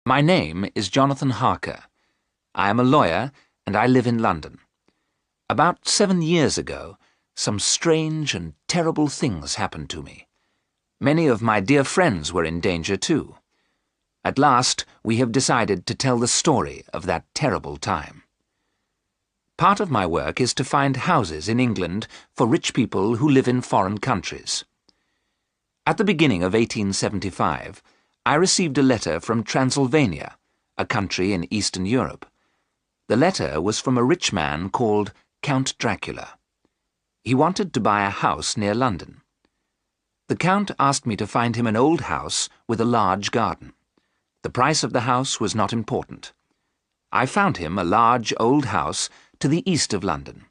My name is Jonathan Harker. I am a lawyer and I live in London. About 7 years ago, some strange and terrible things happened to me. Many of my dear friends were in danger too. At last, we have decided to tell the story of that terrible time. Part of my work is to find houses in England for rich people who live in foreign countries. At the beginning of 1875, I received a letter from Transylvania, a country in Eastern Europe. The letter was from a rich man called Count Dracula. He wanted to buy a house near London. The Count asked me to find him an old house with a large garden. The price of the house was not important. I found him a large old house to the east of London.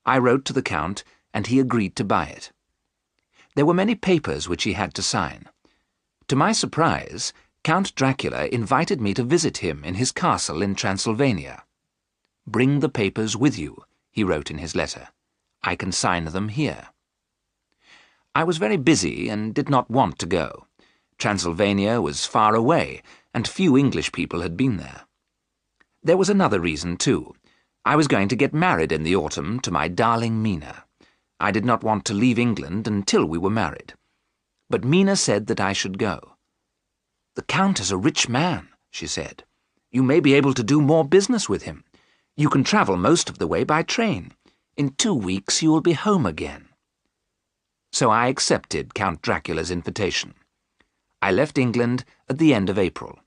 I wrote to the Count, and he agreed to buy it. There were many papers which he had to sign. To my surprise, Count Dracula invited me to visit him in his castle in Transylvania. "Bring the papers with you," he wrote in his letter. "I can sign them here." I was very busy and did not want to go. Transylvania was far away, and few English people had been there. There was another reason, too. I was going to get married in the autumn to my darling Mina. I did not want to leave England until we were married. But Mina said that I should go. "The Count is a rich man," she said. "You may be able to do more business with him. You can travel most of the way by train. In 2 weeks you will be home again." So I accepted Count Dracula's invitation. I left England at the end of April.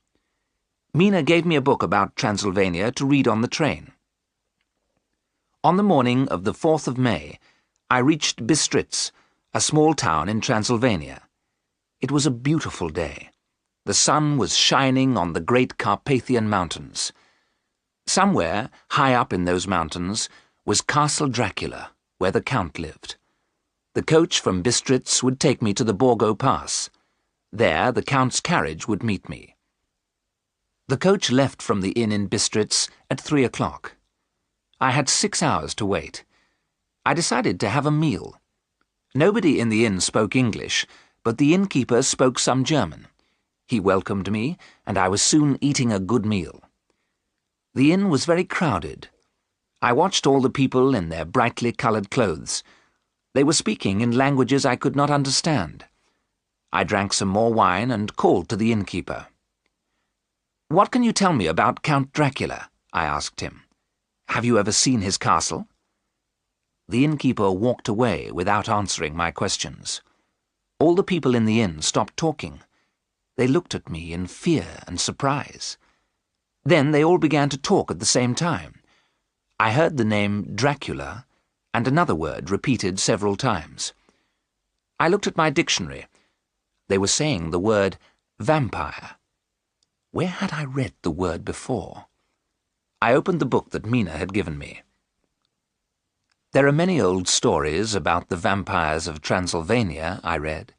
Mina gave me a book about Transylvania to read on the train. On the morning of the 4th of May, I reached Bistritz, a small town in Transylvania. It was a beautiful day. The sun was shining on the great Carpathian mountains. Somewhere, high up in those mountains, was Castle Dracula, where the Count lived. The coach from Bistritz would take me to the Borgo Pass. There, the Count's carriage would meet me. The coach left from the inn in Bistritz at 3 o'clock. I had 6 hours to wait. I decided to have a meal. Nobody in the inn spoke English, but the innkeeper spoke some German. He welcomed me, and I was soon eating a good meal. The inn was very crowded. I watched all the people in their brightly coloured clothes. They were speaking in languages I could not understand. I drank some more wine and called to the innkeeper. "What can you tell me about Count Dracula?" I asked him. "Have you ever seen his castle?" The innkeeper walked away without answering my questions. All the people in the inn stopped talking. They looked at me in fear and surprise. Then they all began to talk at the same time. I heard the name Dracula, and another word repeated several times. I looked at my dictionary. They were saying the word vampire. Where had I read the word before? I opened the book that Mina had given me. "There are many old stories about the vampires of Transylvania," I read.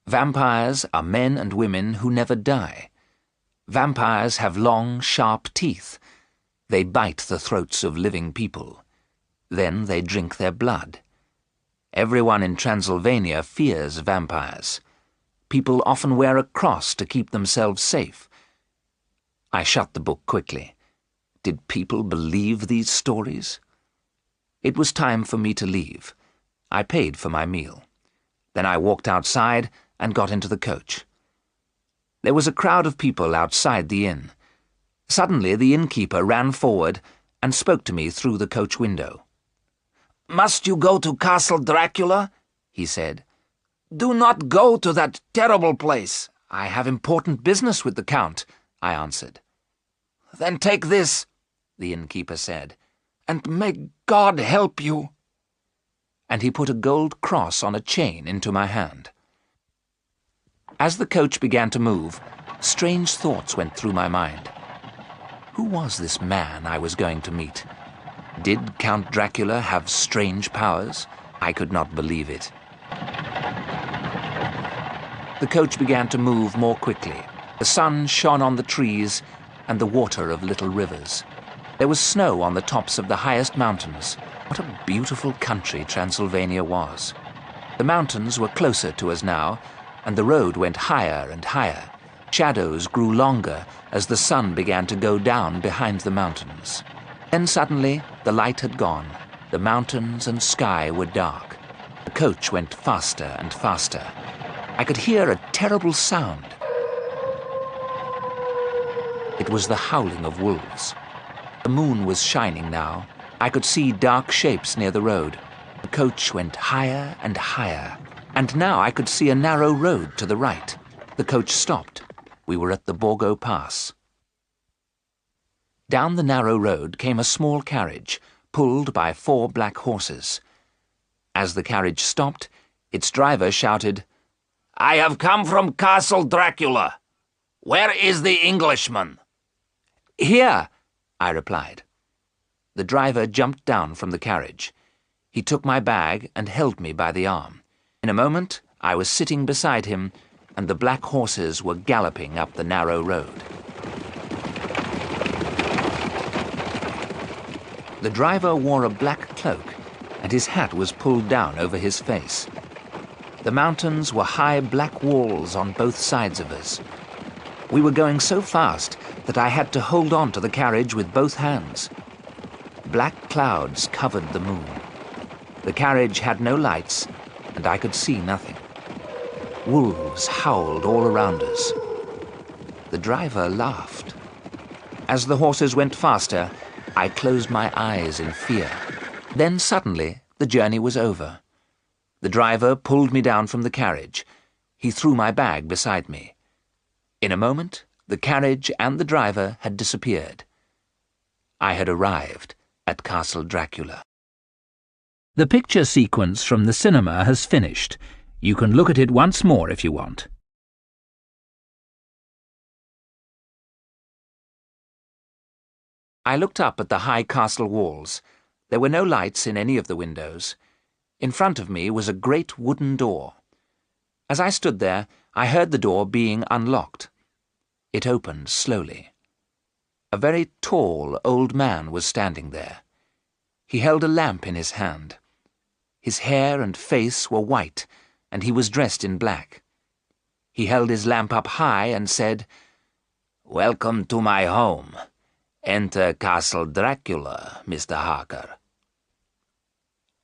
"Vampires are men and women who never die. Vampires have long, sharp teeth. They bite the throats of living people. Then they drink their blood. Everyone in Transylvania fears vampires. People often wear a cross to keep themselves safe." I shut the book quickly. Did people believe these stories? It was time for me to leave. I paid for my meal. Then I walked outside and got into the coach. There was a crowd of people outside the inn. Suddenly the innkeeper ran forward and spoke to me through the coach window. "Must you go to Castle Dracula?" he said. "Do not go to that terrible place." "I have important business with the Count," I answered. "Then take this," the innkeeper said, "and may God help you." And he put a gold cross on a chain into my hand. As the coach began to move, strange thoughts went through my mind. Who was this man I was going to meet? Did Count Dracula have strange powers? I could not believe it. The coach began to move more quickly. The sun shone on the trees and the water of little rivers. There was snow on the tops of the highest mountains. What a beautiful country Transylvania was. The mountains were closer to us now, and the road went higher and higher, shadows grew longer as the sun began to go down behind the mountains. Then suddenly, the light had gone. The mountains and sky were dark. The coach went faster and faster. I could hear a terrible sound. It was the howling of wolves. The moon was shining now. I could see dark shapes near the road. The coach went higher and higher, and now I could see a narrow road to the right. The coach stopped. We were at the Borgo Pass. Down the narrow road came a small carriage, pulled by 4 black horses. As the carriage stopped, its driver shouted, "I have come from Castle Dracula. Where is the Englishman?" "Here," I replied. The driver jumped down from the carriage. He took my bag and held me by the arm. In a moment, I was sitting beside him, and the black horses were galloping up the narrow road. The driver wore a black cloak, and his hat was pulled down over his face. The mountains were high black walls on both sides of us. We were going so fast that I had to hold on to the carriage with both hands. Black clouds covered the moon. The carriage had no lights, and I could see nothing. Wolves howled all around us. The driver laughed. As the horses went faster, I closed my eyes in fear. Then suddenly, the journey was over. The driver pulled me down from the carriage. He threw my bag beside me. In a moment, the carriage and the driver had disappeared. I had arrived at Castle Dracula. The picture sequence from the cinema has finished. You can look at it once more if you want. I looked up at the high castle walls. There were no lights in any of the windows. In front of me was a great wooden door. As I stood there, I heard the door being unlocked. It opened slowly. A very tall old man was standing there. He held a lamp in his hand. His hair and face were white, and he was dressed in black. He held his lamp up high and said, "Welcome to my home. Enter Castle Dracula, Mr. Harker."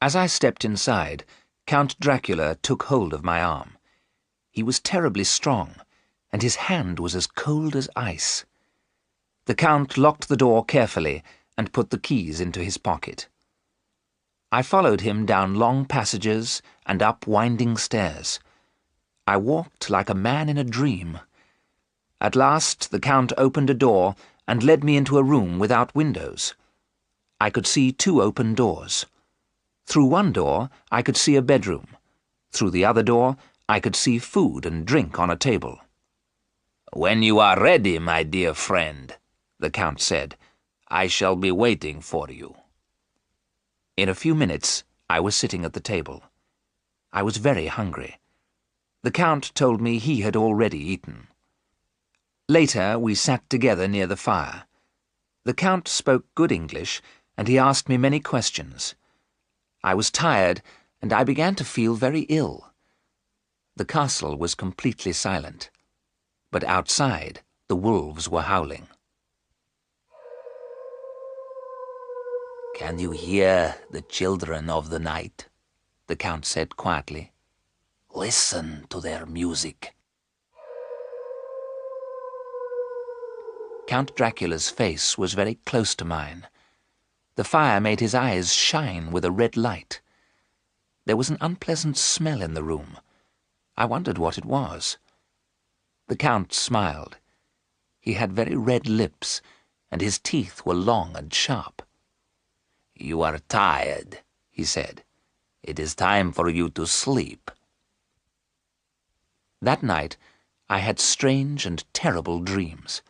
As I stepped inside, Count Dracula took hold of my arm. He was terribly strong, and his hand was as cold as ice. The Count locked the door carefully and put the keys into his pocket. I followed him down long passages and up winding stairs. I walked like a man in a dream. At last the Count opened a door and led me into a room without windows. I could see 2 open doors. Through one door I could see a bedroom. Through the other door I could see food and drink on a table. "When you are ready, my dear friend," the Count said, "I shall be waiting for you." In a few minutes I was sitting at the table. I was very hungry. The Count told me he had already eaten. Later we sat together near the fire. The Count spoke good English, and he asked me many questions. I was tired, and I began to feel very ill. The castle was completely silent, but outside the wolves were howling. "Can you hear the children of the night?" the Count said quietly. "Listen to their music." Count Dracula's face was very close to mine. The fire made his eyes shine with a red light. There was an unpleasant smell in the room. I wondered what it was. The Count smiled. He had very red lips, and his teeth were long and sharp. "You are tired," he said. "It is time for you to sleep." That night, I had strange and terrible dreams.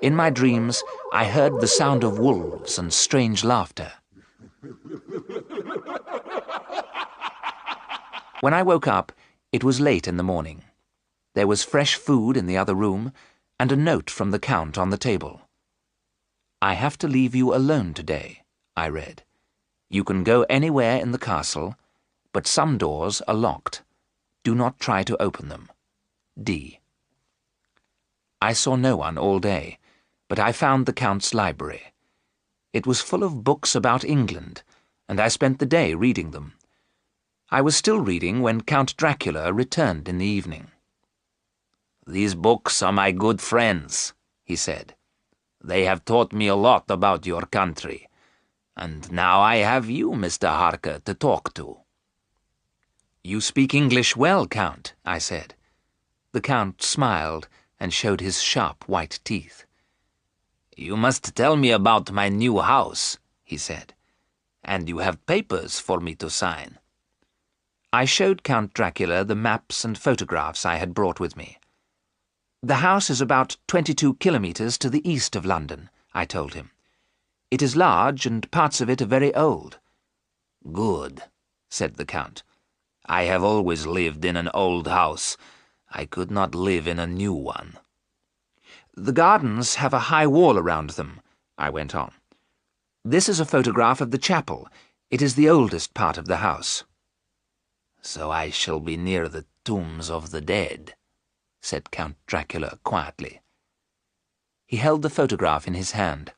In my dreams, I heard the sound of wolves and strange laughter. When I woke up, it was late in the morning. There was fresh food in the other room, and a note from the Count on the table. "I have to leave you alone today," I read. "You can go anywhere in the castle, but some doors are locked. Do not try to open them. D." I saw no one all day, but I found the Count's library. It was full of books about England, and I spent the day reading them. I was still reading when Count Dracula returned in the evening. "These books are my good friends," he said. "They have taught me a lot about your country, and now I have you, Mr. Harker, to talk to." "You speak English well, Count," I said. The Count smiled and showed his sharp white teeth. "You must tell me about my new house," he said, "and you have papers for me to sign." I showed Count Dracula the maps and photographs I had brought with me. "The house is about 22 kilometres to the east of London," I told him. "It is large, and parts of it are very old." "Good," said the Count. "I have always lived in an old house. I could not live in a new one." "The gardens have a high wall around them," I went on. "This is a photograph of the chapel. It is the oldest part of the house." "So I shall be near the tombs of the dead," said Count Dracula quietly. He held the photograph in his hand.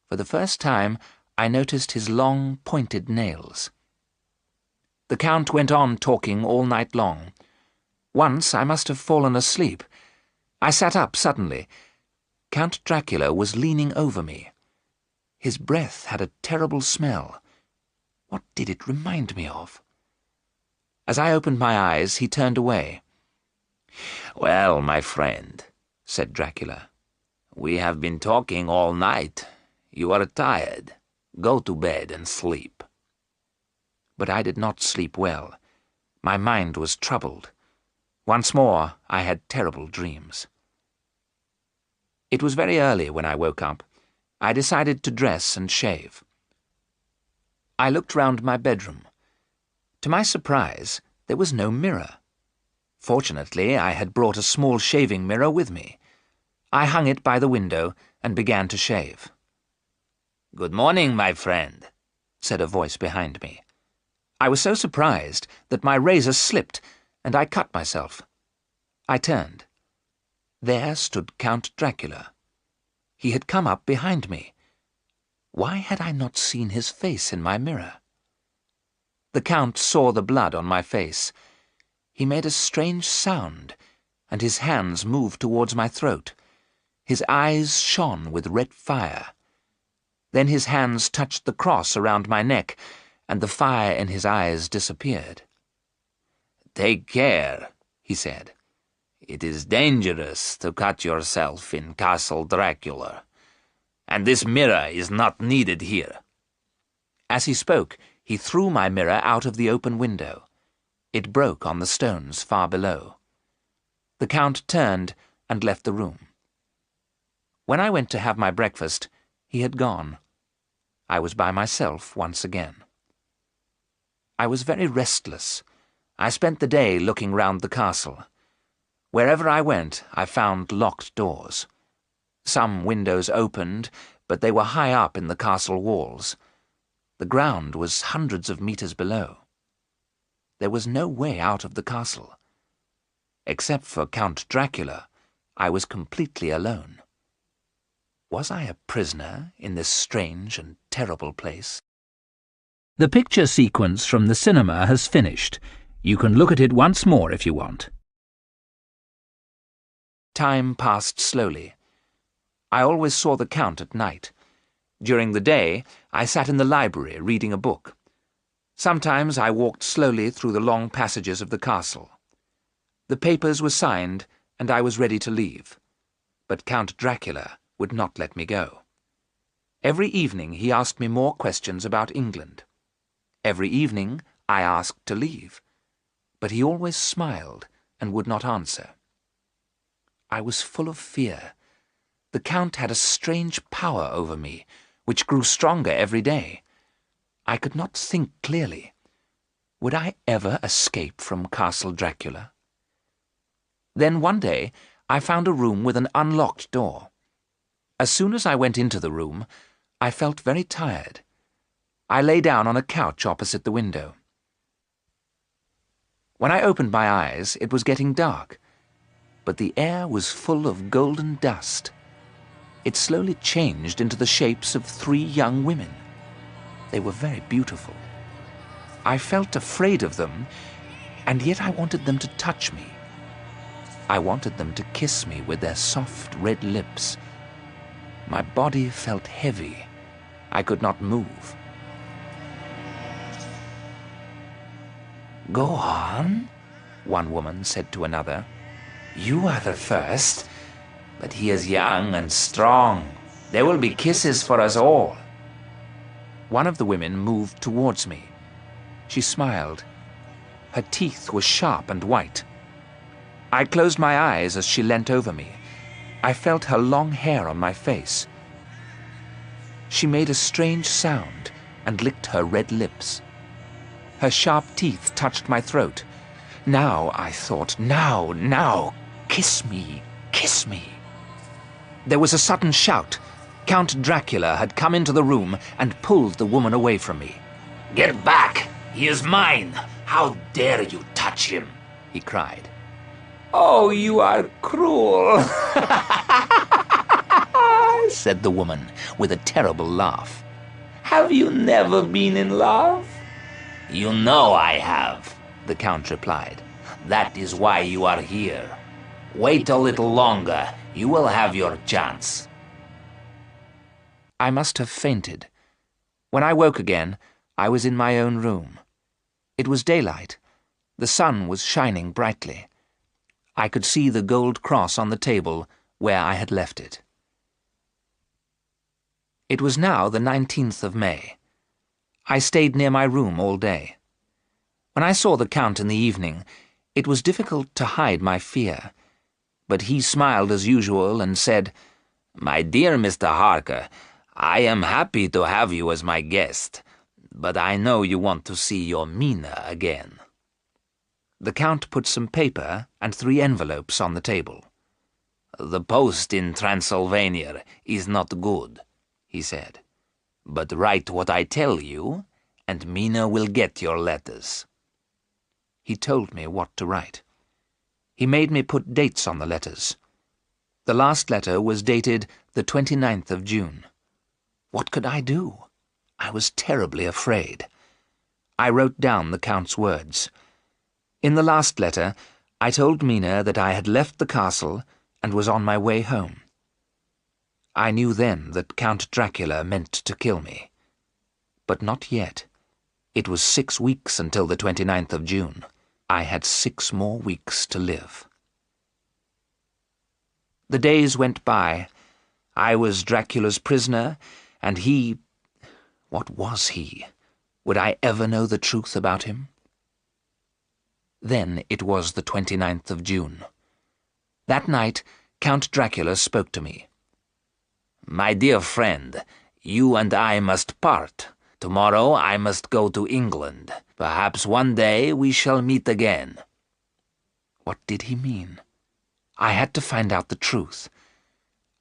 For the first time, I noticed his long, pointed nails. The Count went on talking all night long. Once I must have fallen asleep. I sat up suddenly. Count Dracula was leaning over me. His breath had a terrible smell. What did it remind me of? As I opened my eyes, he turned away. "Well, my friend," said Dracula, "we have been talking all night. You are tired. Go to bed and sleep." But I did not sleep well. My mind was troubled. Once more I had terrible dreams. It was very early when I woke up. I decided to dress and shave. I looked round my bedroom. To my surprise, there was no mirror. Fortunately, I had brought a small shaving mirror with me. I hung it by the window and began to shave. "Good morning, my friend," said a voice behind me. I was so surprised that my razor slipped, and I cut myself. I turned. There stood Count Dracula. He had come up behind me. Why had I not seen his face in my mirror? The Count saw the blood on my face. He made a strange sound, and his hands moved towards my throat. His eyes shone with red fire. Then his hands touched the cross around my neck, and the fire in his eyes disappeared. "Take care," he said. "It is dangerous to cut yourself in Castle Dracula, and this mirror is not needed here." As he spoke, he threw my mirror out of the open window. It broke on the stones far below. The Count turned and left the room. When I went to have my breakfast, he had gone. I was by myself once again. I was very restless. I spent the day looking round the castle. Wherever I went, I found locked doors. Some windows opened, but they were high up in the castle walls. The ground was hundreds of meters below. There was no way out of the castle. Except for Count Dracula, I was completely alone. Was I a prisoner in this strange and terrible place? The picture sequence from the cinema has finished. You can look at it once more if you want. Time passed slowly. I always saw the Count at night. During the day, I sat in the library reading a book. Sometimes I walked slowly through the long passages of the castle. The papers were signed, and I was ready to leave. But Count Dracula would not let me go. Every evening he asked me more questions about England. Every evening I asked to leave, but he always smiled and would not answer. I was full of fear. The Count had a strange power over me, which grew stronger every day. I could not think clearly. Would I ever escape from Castle Dracula? Then one day I found a room with an unlocked door. As soon as I went into the room, I felt very tired. I lay down on a couch opposite the window. When I opened my eyes, it was getting dark. but the air was full of golden dust. It slowly changed into the shapes of 3 young women. They were very beautiful. I felt afraid of them, and yet I wanted them to touch me. I wanted them to kiss me with their soft red lips. My body felt heavy. I could not move. "Go on," one woman said to another. "You are the first, but he is young and strong. There will be kisses for us all." One of the women moved towards me. She smiled. Her teeth were sharp and white. I closed my eyes as she leant over me. I felt her long hair on my face. She made a strange sound and licked her red lips. Her sharp teeth touched my throat. Now, I thought, now, kiss me, kiss me. There was a sudden shout. Count Dracula had come into the room and pulled the woman away from me. "Get back! He is mine! How dare you touch him?" he cried. "Oh, you are cruel," said the woman with a terrible laugh. "Have you never been in love?" "You know I have," the Count replied. "That is why you are here. Wait a little longer. You will have your chance." I must have fainted. When I woke again, I was in my own room. It was daylight. The sun was shining brightly. I could see the gold cross on the table where I had left it. It was now the 19th of May. I stayed near my room all day. When I saw the Count in the evening, it was difficult to hide my fear. But he smiled as usual and said, "My dear Mr. Harker, I am happy to have you as my guest, but I know you want to see your Mina again." The Count put some paper and 3 envelopes on the table. "The post in Transylvania is not good," he said. "But write what I tell you, and Mina will get your letters." He told me what to write. He made me put dates on the letters. The last letter was dated the 29th of June. What could I do? I was terribly afraid. I wrote down the Count's words. In the last letter, I told Mina that I had left the castle and was on my way home. I knew then that Count Dracula meant to kill me. But not yet. It was 6 weeks until the 29th of June. I had 6 more weeks to live. The days went by. I was Dracula's prisoner, and he... What was he? Would I ever know the truth about him? Then it was the 29th of June. That night, Count Dracula spoke to me. "My dear friend, you and I must part. Tomorrow I must go to England. Perhaps one day we shall meet again." What did he mean? I had to find out the truth.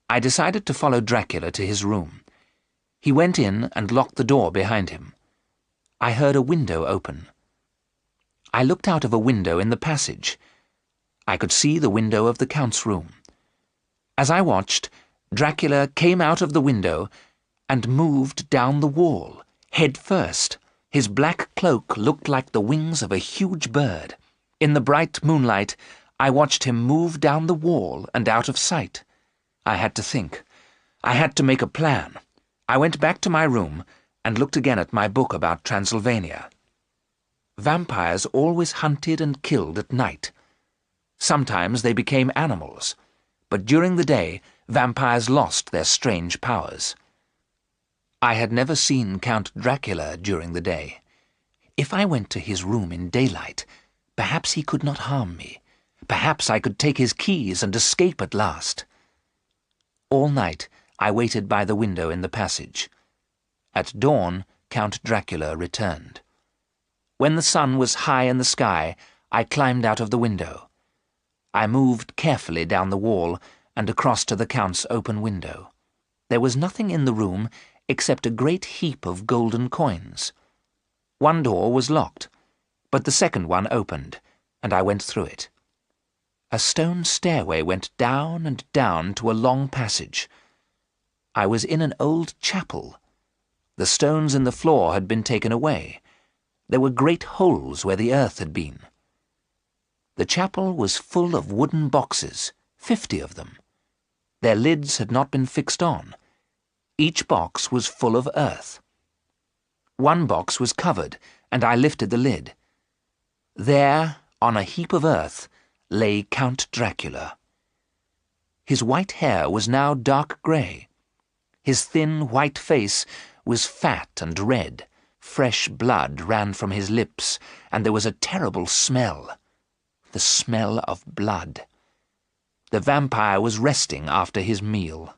I decided to follow Dracula to his room. He went in and locked the door behind him. I heard a window open. I looked out of a window in the passage. I could see the window of the Count's room. As I watched, Dracula came out of the window and moved down the wall, head first. His black cloak looked like the wings of a huge bird. In the bright moonlight, I watched him move down the wall and out of sight. I had to think. I had to make a plan. I went back to my room and looked again at my book about Transylvania. Vampires always hunted and killed at night. Sometimes they became animals, but during the day, vampires lost their strange powers. I had never seen Count Dracula during the day. If I went to his room in daylight, perhaps he could not harm me. Perhaps I could take his keys and escape at last. All night I waited by the window in the passage. At dawn, Count Dracula returned. When the sun was high in the sky, I climbed out of the window. I moved carefully down the wall and across to the Count's open window. There was nothing in the room except a great heap of golden coins. One door was locked, but the second one opened, and I went through it. A stone stairway went down and down to a long passage. I was in an old chapel. The stones in the floor had been taken away. There were great holes where the earth had been. The chapel was full of wooden boxes, 50 of them. Their lids had not been fixed on. Each box was full of earth. One box was covered, and I lifted the lid. There, on a heap of earth, lay Count Dracula. His white hair was now dark grey. His thin white face was fat and red. Fresh blood ran from his lips, and there was a terrible smell. The smell of blood. The vampire was resting after his meal.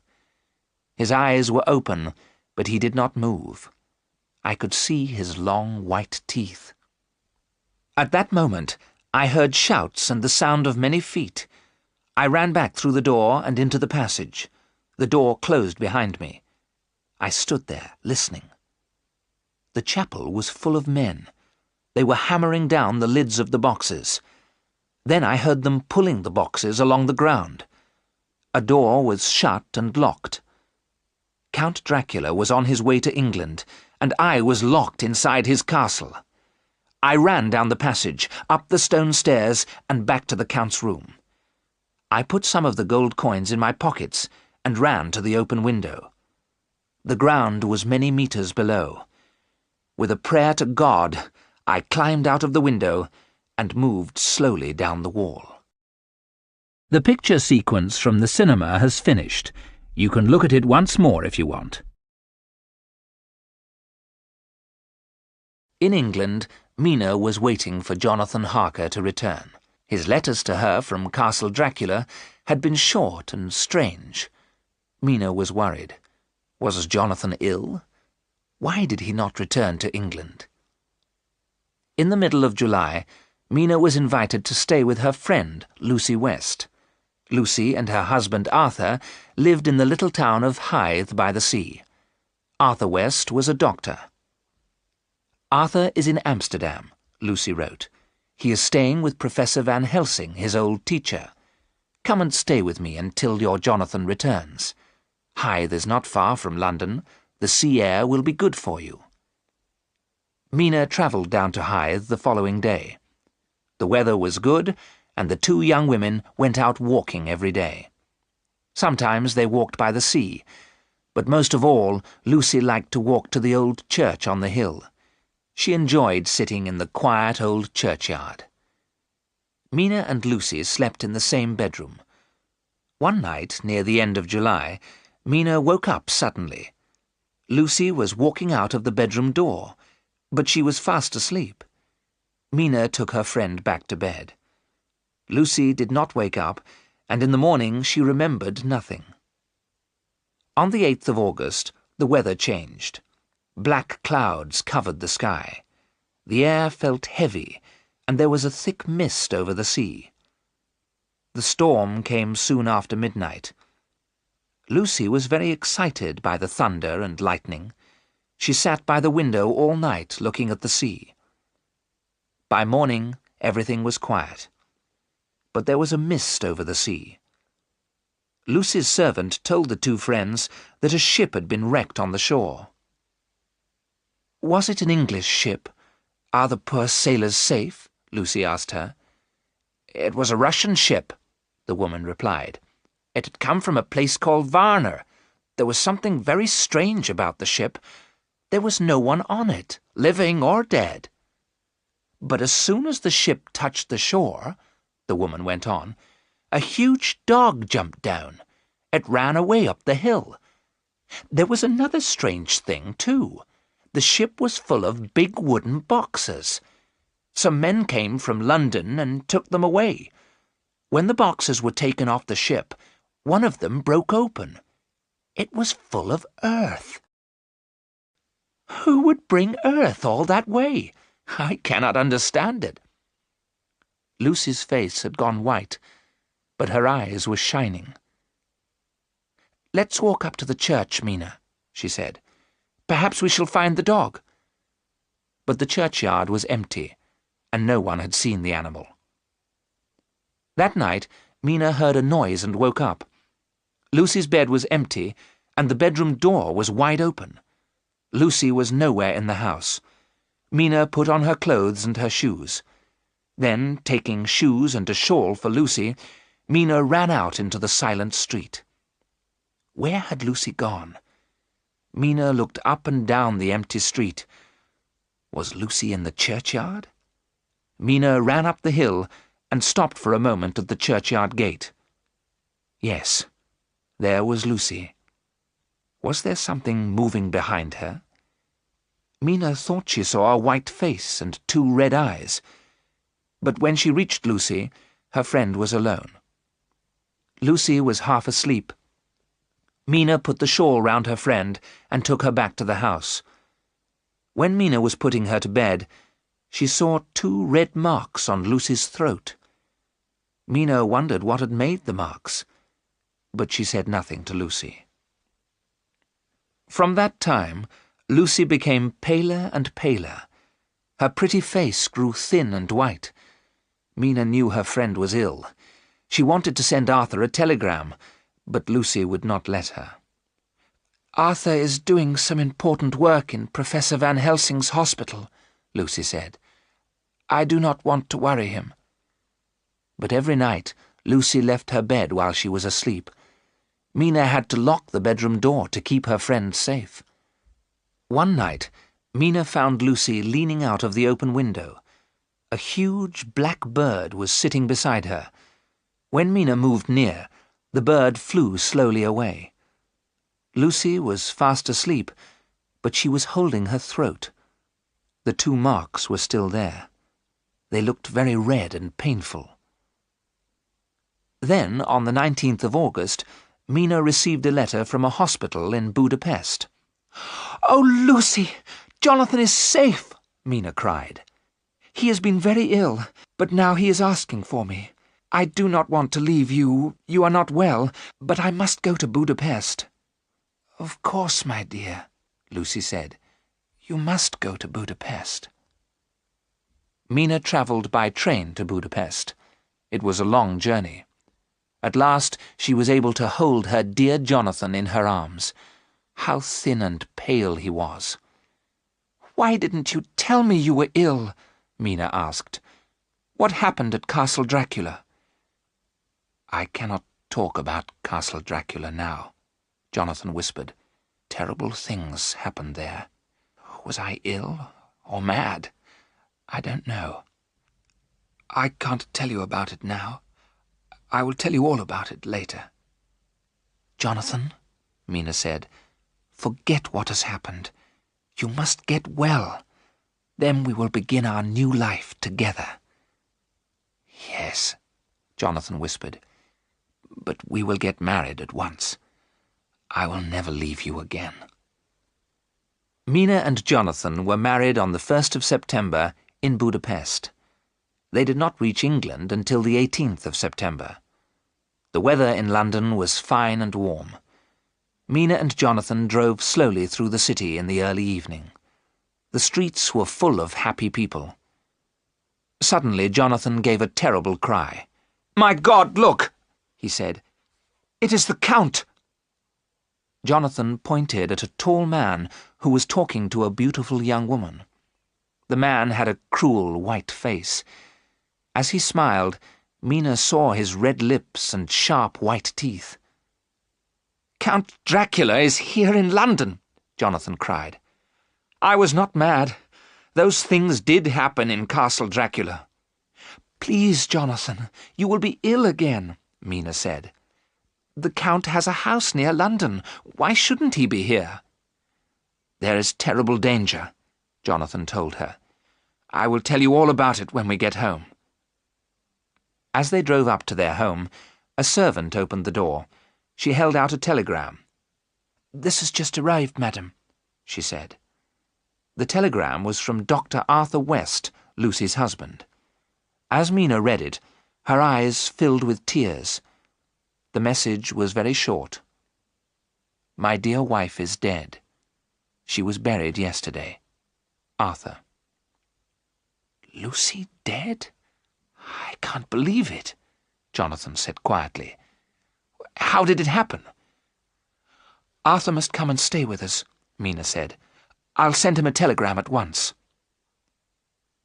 His eyes were open, but he did not move. I could see his long white teeth. At that moment, I heard shouts and the sound of many feet. I ran back through the door and into the passage. The door closed behind me. I stood there, listening. The chapel was full of men. They were hammering down the lids of the boxes. Then I heard them pulling the boxes along the ground. A door was shut and locked. Count Dracula was on his way to England, and I was locked inside his castle. I ran down the passage, up the stone stairs, and back to the Count's room. I put some of the gold coins in my pockets and ran to the open window. The ground was many meters below. With a prayer to God, I climbed out of the window and moved slowly down the wall. The picture sequence from the cinema has finished. You can look at it once more if you want. In England, Mina was waiting for Jonathan Harker to return. His letters to her from Castle Dracula had been short and strange. Mina was worried. Was Jonathan ill? Why did he not return to England? In the middle of July, Mina was invited to stay with her friend, Lucy West. Lucy and her husband Arthur lived in the little town of Hythe by the sea. Arthur West was a doctor. Arthur is in Amsterdam, Lucy wrote. He is staying with Professor Van Helsing, his old teacher. Come and stay with me until your Jonathan returns. Hythe is not far from London. The sea air will be good for you. Mina travelled down to Hythe the following day. The weather was good, and the two young women went out walking every day. Sometimes they walked by the sea, but most of all Lucy liked to walk to the old church on the hill. She enjoyed sitting in the quiet old churchyard. Mina and Lucy slept in the same bedroom. One night, near the end of July, Mina woke up suddenly. Lucy was walking out of the bedroom door, but she was fast asleep. Mina took her friend back to bed. Lucy did not wake up, and in the morning she remembered nothing. On the 8th of August, the weather changed. Black clouds covered the sky. The air felt heavy, and there was a thick mist over the sea. The storm came soon after midnight. Lucy was very excited by the thunder and lightning. She sat by the window all night looking at the sea. By morning, everything was quiet. But there was a mist over the sea. Lucy's servant told the two friends that a ship had been wrecked on the shore. "Was it an English ship? Are the poor sailors safe?" Lucy asked her. "It was a Russian ship," the woman replied. "It had come from a place called Varna. There was something very strange about the ship. There was no one on it, living or dead. But as soon as the ship touched the shore," the woman went on, "a huge dog jumped down. It ran away up the hill. There was another strange thing, too. The ship was full of big wooden boxes. Some men came from London and took them away. When the boxes were taken off the ship, one of them broke open. It was full of earth." "Who would bring earth all that way? I cannot understand it." Lucy's face had gone white, but her eyes were shining. "Let's walk up to the church, Mina," she said. "Perhaps we shall find the dog." But the churchyard was empty, and no one had seen the animal. That night, Mina heard a noise and woke up. Lucy's bed was empty, and the bedroom door was wide open. Lucy was nowhere in the house. Mina put on her clothes and her shoes. Then, taking shoes and a shawl for Lucy, Mina ran out into the silent street. Where had Lucy gone? Mina looked up and down the empty street. Was Lucy in the churchyard? Mina ran up the hill and stopped for a moment at the churchyard gate. Yes, there was Lucy. Was there something moving behind her? Mina thought she saw a white face and 2 red eyes. But when she reached Lucy, her friend was alone. Lucy was half asleep. Mina put the shawl round her friend and took her back to the house. When Mina was putting her to bed, she saw 2 red marks on Lucy's throat. Mina wondered what had made the marks, but she said nothing to Lucy. From that time, Lucy became paler and paler. Her pretty face grew thin and white. Mina knew her friend was ill. She wanted to send Arthur a telegram, but Lucy would not let her. "Arthur is doing some important work in Professor Van Helsing's hospital," Lucy said. "I do not want to worry him." But every night Lucy left her bed while she was asleep. Mina had to lock the bedroom door to keep her friend safe. One night, Mina found Lucy leaning out of the open window. A huge black bird was sitting beside her. When Mina moved near, the bird flew slowly away. Lucy was fast asleep, but she was holding her throat. The 2 marks were still there. They looked very red and painful. Then, on the 19th of August, Mina received a letter from a hospital in Budapest. "Oh, Lucy! Jonathan is safe!" Mina cried. "He has been very ill, but now he is asking for me. I do not want to leave you. You are not well, but I must go to Budapest." "Of course, my dear," Lucy said. "You must go to Budapest." Mina travelled by train to Budapest. It was a long journey. At last she was able to hold her dear Jonathan in her arms. How thin and pale he was. "Why didn't you tell me you were ill?" Mina asked. "What happened at Castle Dracula?" "I cannot talk about Castle Dracula now," Jonathan whispered. "Terrible things happened there. Was I ill or mad? I don't know. I can't tell you about it now. I will tell you all about it later." "Jonathan," Mina said, "forget what has happened. You must get well. Then we will begin our new life together." "Yes," Jonathan whispered, "but we will get married at once. I will never leave you again." Mina and Jonathan were married on the 1st of September in Budapest. They did not reach England until the 18th of September. The weather in London was fine and warm. Mina and Jonathan drove slowly through the city in the early evening. The streets were full of happy people. Suddenly Jonathan gave a terrible cry. "My God, look!" he said. "It is the Count!" Jonathan pointed at a tall man who was talking to a beautiful young woman. The man had a cruel white face. As he smiled, Mina saw his red lips and sharp white teeth. "Count Dracula is here in London," Jonathan cried. "I was not mad. Those things did happen in Castle Dracula." "Please, Jonathan, you will be ill again," Mina said. "The Count has a house near London. Why shouldn't he be here?" "There is terrible danger," Jonathan told her. "I will tell you all about it when we get home." As they drove up to their home, a servant opened the door. She held out a telegram. "This has just arrived, madam," she said. The telegram was from Dr. Arthur West, Lucy's husband. As Mina read it, her eyes filled with tears. The message was very short. "My dear wife is dead. She was buried yesterday. Arthur." "Lucy dead? I can't believe it," Jonathan said quietly. "How did it happen?" "Arthur must come and stay with us," Mina said. "I'll send him a telegram at once."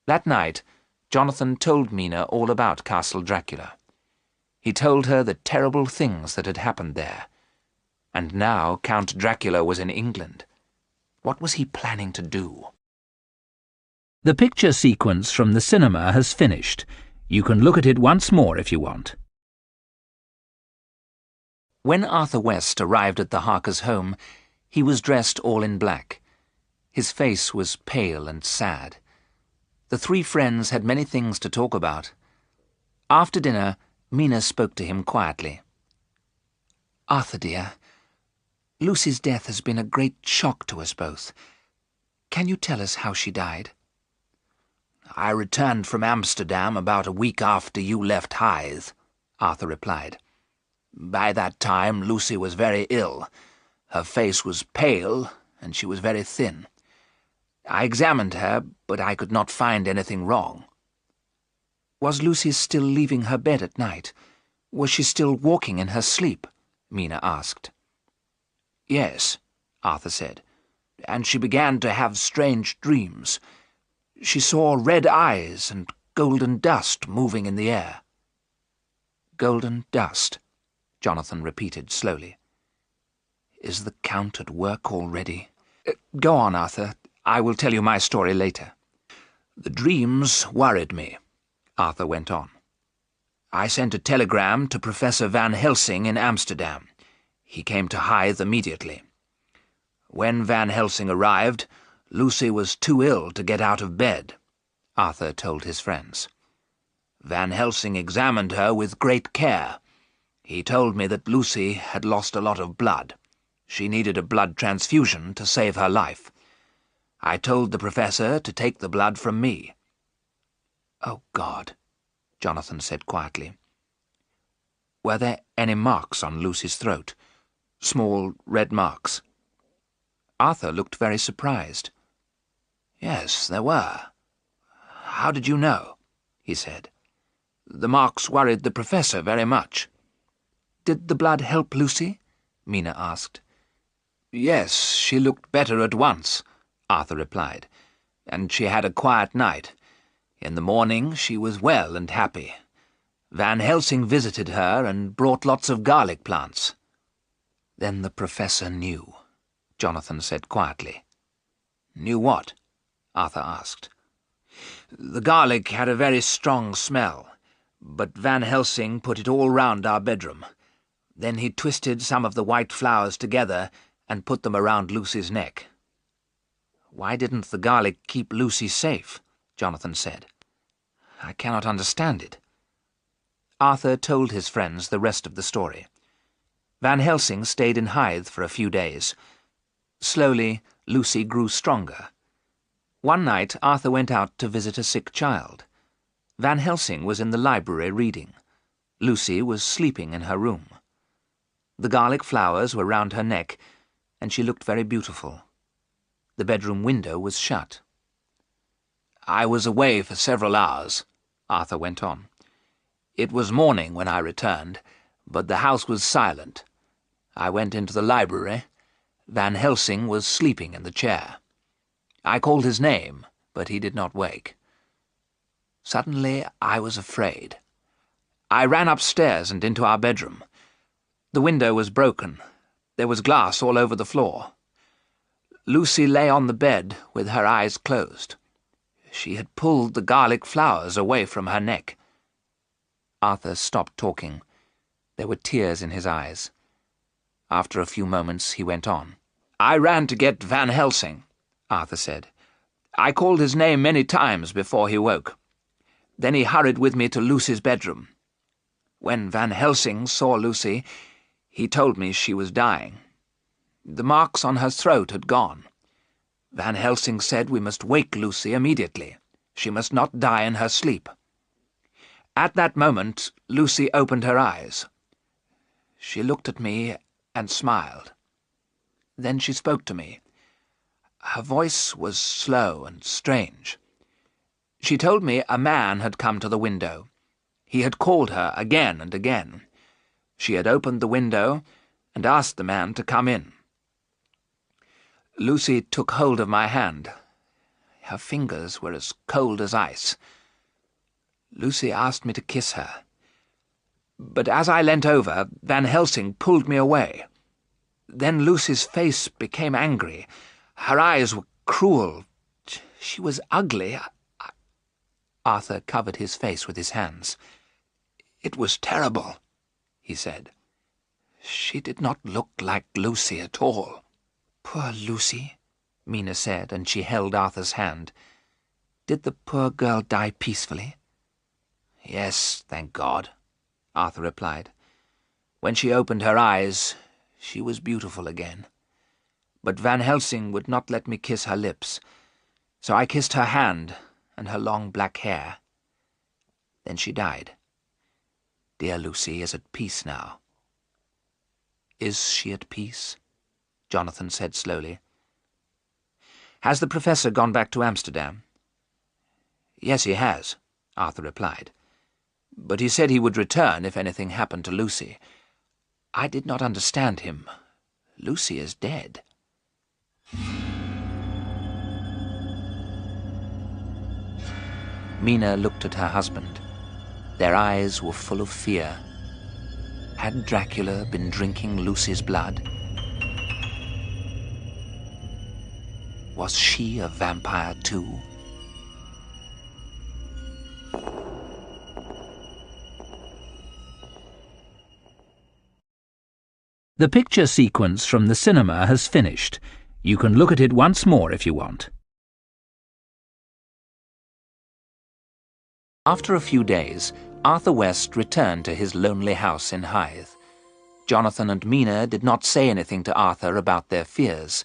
That night, Jonathan told Mina all about Castle Dracula. He told her the terrible things that had happened there. And now Count Dracula was in England. What was he planning to do? The picture sequence from the cinema has finished. You can look at it once more if you want. When Arthur West arrived at the Harkers' home, he was dressed all in black. His face was pale and sad. The three friends had many things to talk about. After dinner, Mina spoke to him quietly. "Arthur, dear, Lucy's death has been a great shock to us both. Can you tell us how she died?" "I returned from Amsterdam about a week after you left Hythe," Arthur replied. "By that time Lucy was very ill. Her face was pale, and she was very thin. I examined her, but I could not find anything wrong." "Was Lucy still leaving her bed at night? Was she still walking in her sleep?" Mina asked. "Yes," Arthur said, "and she began to have strange dreams. She saw red eyes and golden dust moving in the air." "Golden dust," Jonathan repeated slowly. "Is the Count at work already? Go on, Arthur. I will tell you my story later." "The dreams worried me," Arthur went on. "I sent a telegram to Professor Van Helsing in Amsterdam. He came to Hythe immediately. When Van Helsing arrived, Lucy was too ill to get out of bed," Arthur told his friends. "Van Helsing examined her with great care. He told me that Lucy had lost a lot of blood. She needed a blood transfusion to save her life. I told the professor to take the blood from me." "Oh, God," Jonathan said quietly. "Were there any marks on Lucy's throat? Small red marks?" Arthur looked very surprised. "Yes, there were. How did you know?" he said. "The marks worried the professor very much." "Did the blood help Lucy?" Mina asked. "Yes, she looked better at once," Arthur replied, "and she had a quiet night. In the morning she was well and happy. Van Helsing visited her and brought lots of garlic plants." "Then the professor knew," Jonathan said quietly. "Knew what?" Arthur asked. "The garlic had a very strong smell, but Van Helsing put it all round our bedroom. Then he twisted some of the white flowers together and put them around Lucy's neck." "Why didn't the garlic keep Lucy safe?" Jonathan said. "I cannot understand it." Arthur told his friends the rest of the story. Van Helsing stayed in Hythe for a few days. Slowly, Lucy grew stronger. One night, Arthur went out to visit a sick child. Van Helsing was in the library reading. Lucy was sleeping in her room. The garlic flowers were round her neck, and she looked very beautiful. The bedroom window was shut. "I was away for several hours," Arthur went on. "It was morning when I returned, but the house was silent. I went into the library. Van Helsing was sleeping in the chair. I called his name, but he did not wake. Suddenly I was afraid. I ran upstairs and into our bedroom. The window was broken. There was glass all over the floor. Lucy lay on the bed with her eyes closed. She had pulled the garlic flowers away from her neck." Arthur stopped talking. There were tears in his eyes. After a few moments he went on. "I ran to get Van Helsing," Arthur said. "I called his name many times before he woke. Then he hurried with me to Lucy's bedroom. When Van Helsing saw Lucy, he told me she was dying. The marks on her throat had gone. Van Helsing said we must wake Lucy immediately. She must not die in her sleep. At that moment, Lucy opened her eyes. She looked at me and smiled. Then she spoke to me. Her voice was slow and strange. She told me a man had come to the window. He had called her again and again. She had opened the window and asked the man to come in. Lucy took hold of my hand. Her fingers were as cold as ice. Lucy asked me to kiss her. But as I leant over, Van Helsing pulled me away. Then Lucy's face became angry. Her eyes were cruel. She was ugly. Arthur covered his face with his hands. "It was terrible," he said. "She did not look like Lucy at all." "Poor Lucy," Mina said, and she held Arthur's hand. "Did the poor girl die peacefully?" "Yes, thank God," Arthur replied. "When she opened her eyes, she was beautiful again. But Van Helsing would not let me kiss her lips, so I kissed her hand and her long black hair. Then she died. Dear Lucy is at peace now." "Is she at peace?" Jonathan said slowly. "Has the professor gone back to Amsterdam?" "Yes, he has," Arthur replied. "But he said he would return if anything happened to Lucy. I did not understand him. Lucy is dead." Mina looked at her husband. Their eyes were full of fear. Had Dracula been drinking Lucy's blood? Was she a vampire too? The picture sequence from the cinema has finished. You can look at it once more if you want. After a few days, Arthur West returned to his lonely house in Hythe. Jonathan and Mina did not say anything to Arthur about their fears,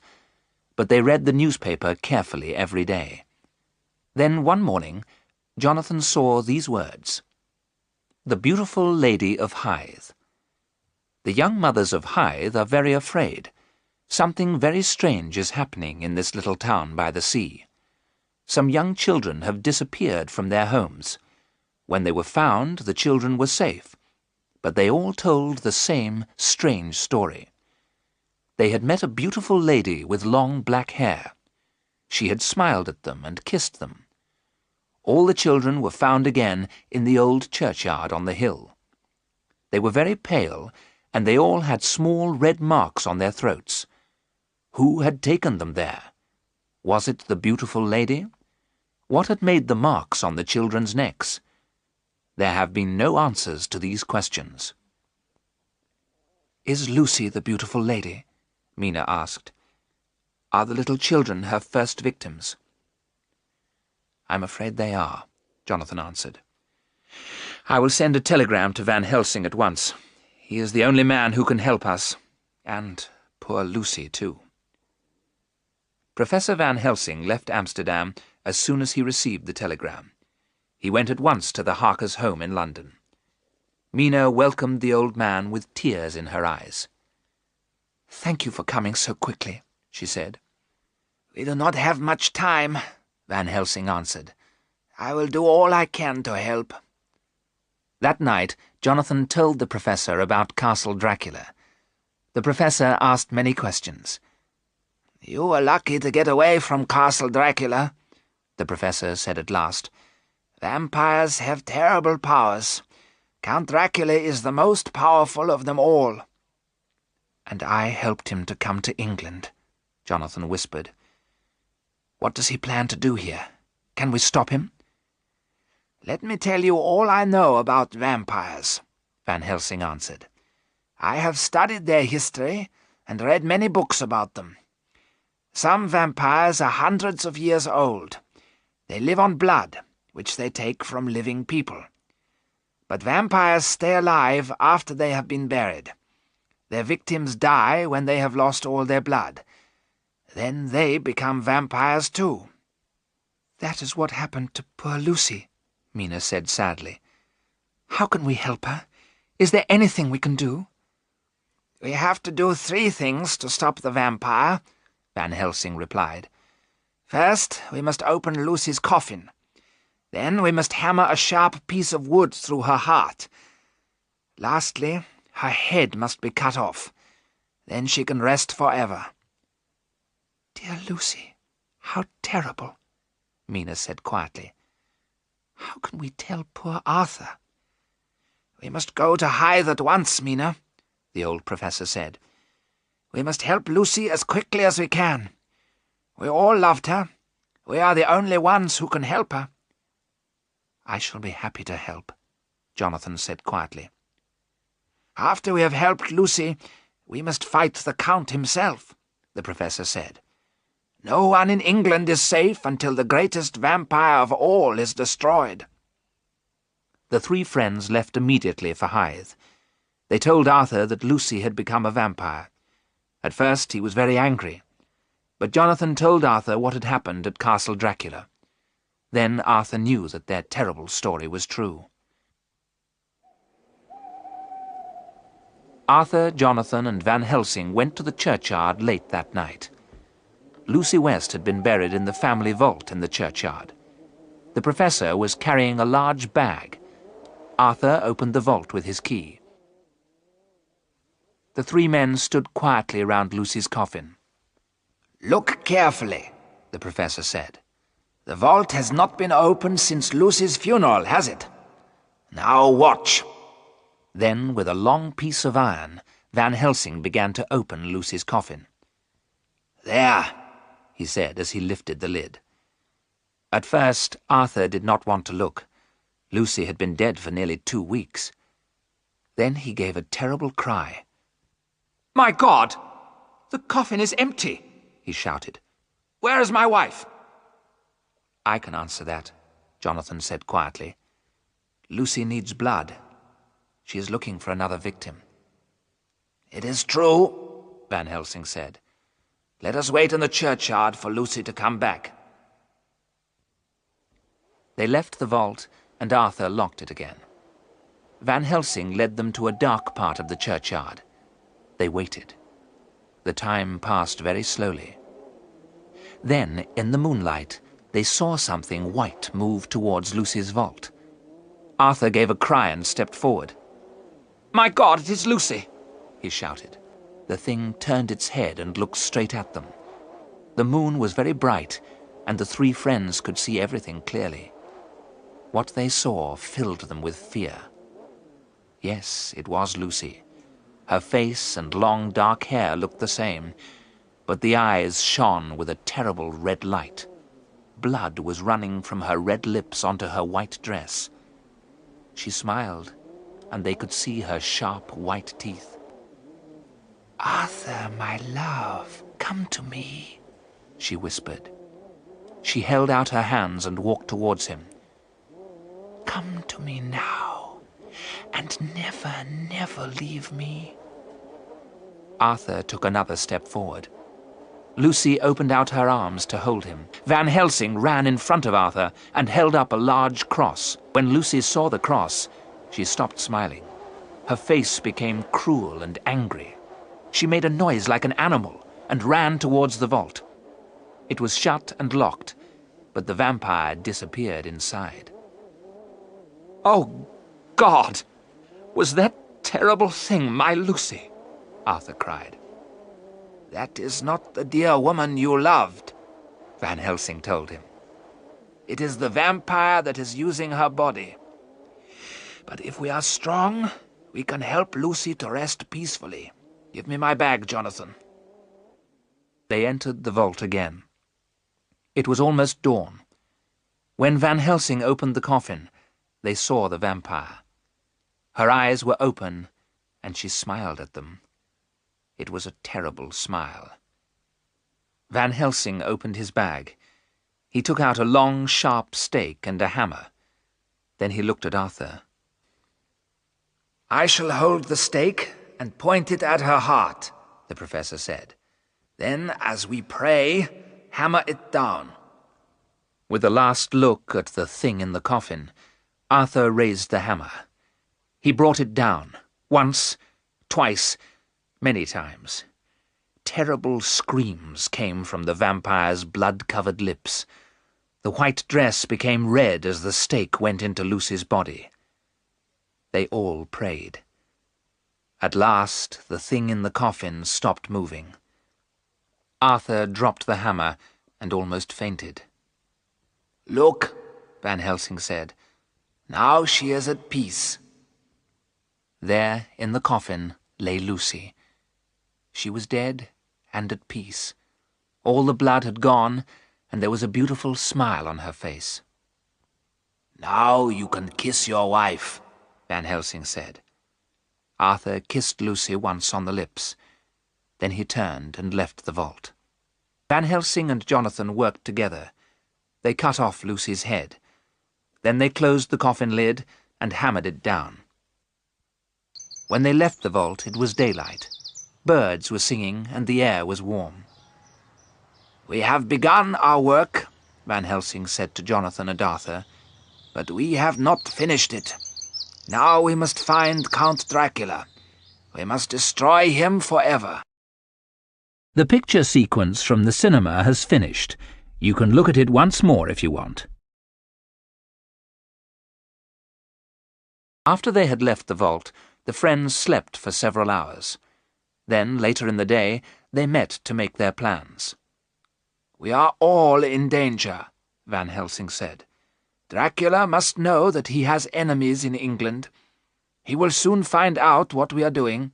but they read the newspaper carefully every day. Then one morning, Jonathan saw these words: "The beautiful lady of Hythe." The young mothers of Hythe are very afraid. Something very strange is happening in this little town by the sea. Some young children have disappeared from their homes. When they were found, the children were safe, but they all told the same strange story. They had met a beautiful lady with long black hair. She had smiled at them and kissed them. All the children were found again in the old churchyard on the hill. They were very pale, and they all had small red marks on their throats. Who had taken them there? Was it the beautiful lady? What had made the marks on the children's necks? There have been no answers to these questions. "Is Lucy the beautiful lady?" Mina asked. "Are the little children her first victims?" "I'm afraid they are," Jonathan answered. "I will send a telegram to Van Helsing at once. He is the only man who can help us, and poor Lucy too." Professor Van Helsing left Amsterdam as soon as he received the telegram. He went at once to the Harkers' home in London. Mina welcomed the old man with tears in her eyes. "Thank you for coming so quickly," she said. "We do not have much time," Van Helsing answered. "I will do all I can to help." That night, Jonathan told the professor about Castle Dracula. The professor asked many questions. "You were lucky to get away from Castle Dracula," the professor said at last. "Vampires have terrible powers. Count Dracula is the most powerful of them all." "And I helped him to come to England," Jonathan whispered. "What does he plan to do here? Can we stop him?" "Let me tell you all I know about vampires," Van Helsing answered. "I have studied their history and read many books about them. Some vampires are hundreds of years old. They live on blood, which they take from living people. But vampires stay alive after they have been buried. Their victims die when they have lost all their blood. Then they become vampires too." "That is what happened to poor Lucy," Mina said sadly. "How can we help her? Is there anything we can do?" "We have to do 3 things to stop the vampire," Van Helsing replied. "First, we must open Lucy's coffin. Then we must hammer a sharp piece of wood through her heart. Lastly, her head must be cut off. Then she can rest forever." "Dear Lucy, how terrible," Mina said quietly. "How can we tell poor Arthur?" "We must go to Hythe at once, Mina," the old professor said. "We must help Lucy as quickly as we can. We all loved her. We are the only ones who can help her." "I shall be happy to help," Jonathan said quietly. "After we have helped Lucy, we must fight the Count himself," the professor said. "No one in England is safe until the greatest vampire of all is destroyed." The three friends left immediately for Hythe. They told Arthur that Lucy had become a vampire. At first he was very angry, but Jonathan told Arthur what had happened at Castle Dracula. Then Arthur knew that their terrible story was true. Arthur, Jonathan, and Van Helsing went to the churchyard late that night. Lucy West had been buried in the family vault in the churchyard. The professor was carrying a large bag. Arthur opened the vault with his key. The three men stood quietly around Lucy's coffin. "Look carefully," the professor said. "The vault has not been opened since Lucy's funeral, has it? Now watch." Then, with a long piece of iron, Van Helsing began to open Lucy's coffin. "There," he said as he lifted the lid. At first, Arthur did not want to look. Lucy had been dead for nearly 2 weeks. Then he gave a terrible cry. "My God! The coffin is empty!" he shouted. "Where is my wife?" "I can answer that," Jonathan said quietly. "Lucy needs blood. She is looking for another victim." "It is true," Van Helsing said. "Let us wait in the churchyard for Lucy to come back." They left the vault, and Arthur locked it again. Van Helsing led them to a dark part of the churchyard. They waited. The time passed very slowly. Then, in the moonlight, they saw something white move towards Lucy's vault. Arthur gave a cry and stepped forward. "My God, it is Lucy!" he shouted. The thing turned its head and looked straight at them. The moon was very bright, and the three friends could see everything clearly. What they saw filled them with fear. Yes, it was Lucy. Her face and long dark hair looked the same, but the eyes shone with a terrible red light. Blood was running from her red lips onto her white dress. She smiled, and they could see her sharp white teeth. "Arthur, my love, come to me," she whispered. She held out her hands and walked towards him. "Come to me now, and never, never leave me." Arthur took another step forward. Lucy opened out her arms to hold him. Van Helsing ran in front of Arthur and held up a large cross. When Lucy saw the cross, she stopped smiling. Her face became cruel and angry. She made a noise like an animal and ran towards the vault. It was shut and locked, but the vampire disappeared inside. "Oh, God! Was that terrible thing my Lucy?" Arthur cried. "That is not the dear woman you loved," Van Helsing told him. "It is the vampire that is using her body. But if we are strong, we can help Lucy to rest peacefully. Give me my bag, Jonathan." They entered the vault again. It was almost dawn. When Van Helsing opened the coffin, they saw the vampire. Her eyes were open, and she smiled at them. It was a terrible smile. Van Helsing opened his bag. He took out a long, sharp stake and a hammer. Then he looked at Arthur. "I shall hold the stake and point it at her heart," the professor said. "Then, as we pray, hammer it down." With a last look at the thing in the coffin, Arthur raised the hammer. He brought it down, once, twice, many times. Terrible screams came from the vampire's blood-covered lips. The white dress became red as the stake went into Lucy's body. They all prayed. At last, the thing in the coffin stopped moving. Arthur dropped the hammer and almost fainted. "Look," Van Helsing said. "now she is at peace." There, in the coffin, lay Lucy. She was dead and at peace. All the blood had gone, and there was a beautiful smile on her face. "Now you can kiss your wife," Van Helsing said. Arthur kissed Lucy once on the lips. Then he turned and left the vault. Van Helsing and Jonathan worked together. They cut off Lucy's head. Then they closed the coffin lid and hammered it down. When they left the vault, it was daylight. Birds were singing and the air was warm. "We have begun our work," Van Helsing said to Jonathan and Arthur. "but we have not finished it. Now we must find Count Dracula. We must destroy him forever." The picture sequence from the cinema has finished. You can look at it once more if you want. After they had left the vault, the friends slept for several hours. Then, later in the day, they met to make their plans. "We are all in danger," Van Helsing said. "Dracula must know that he has enemies in England. He will soon find out what we are doing.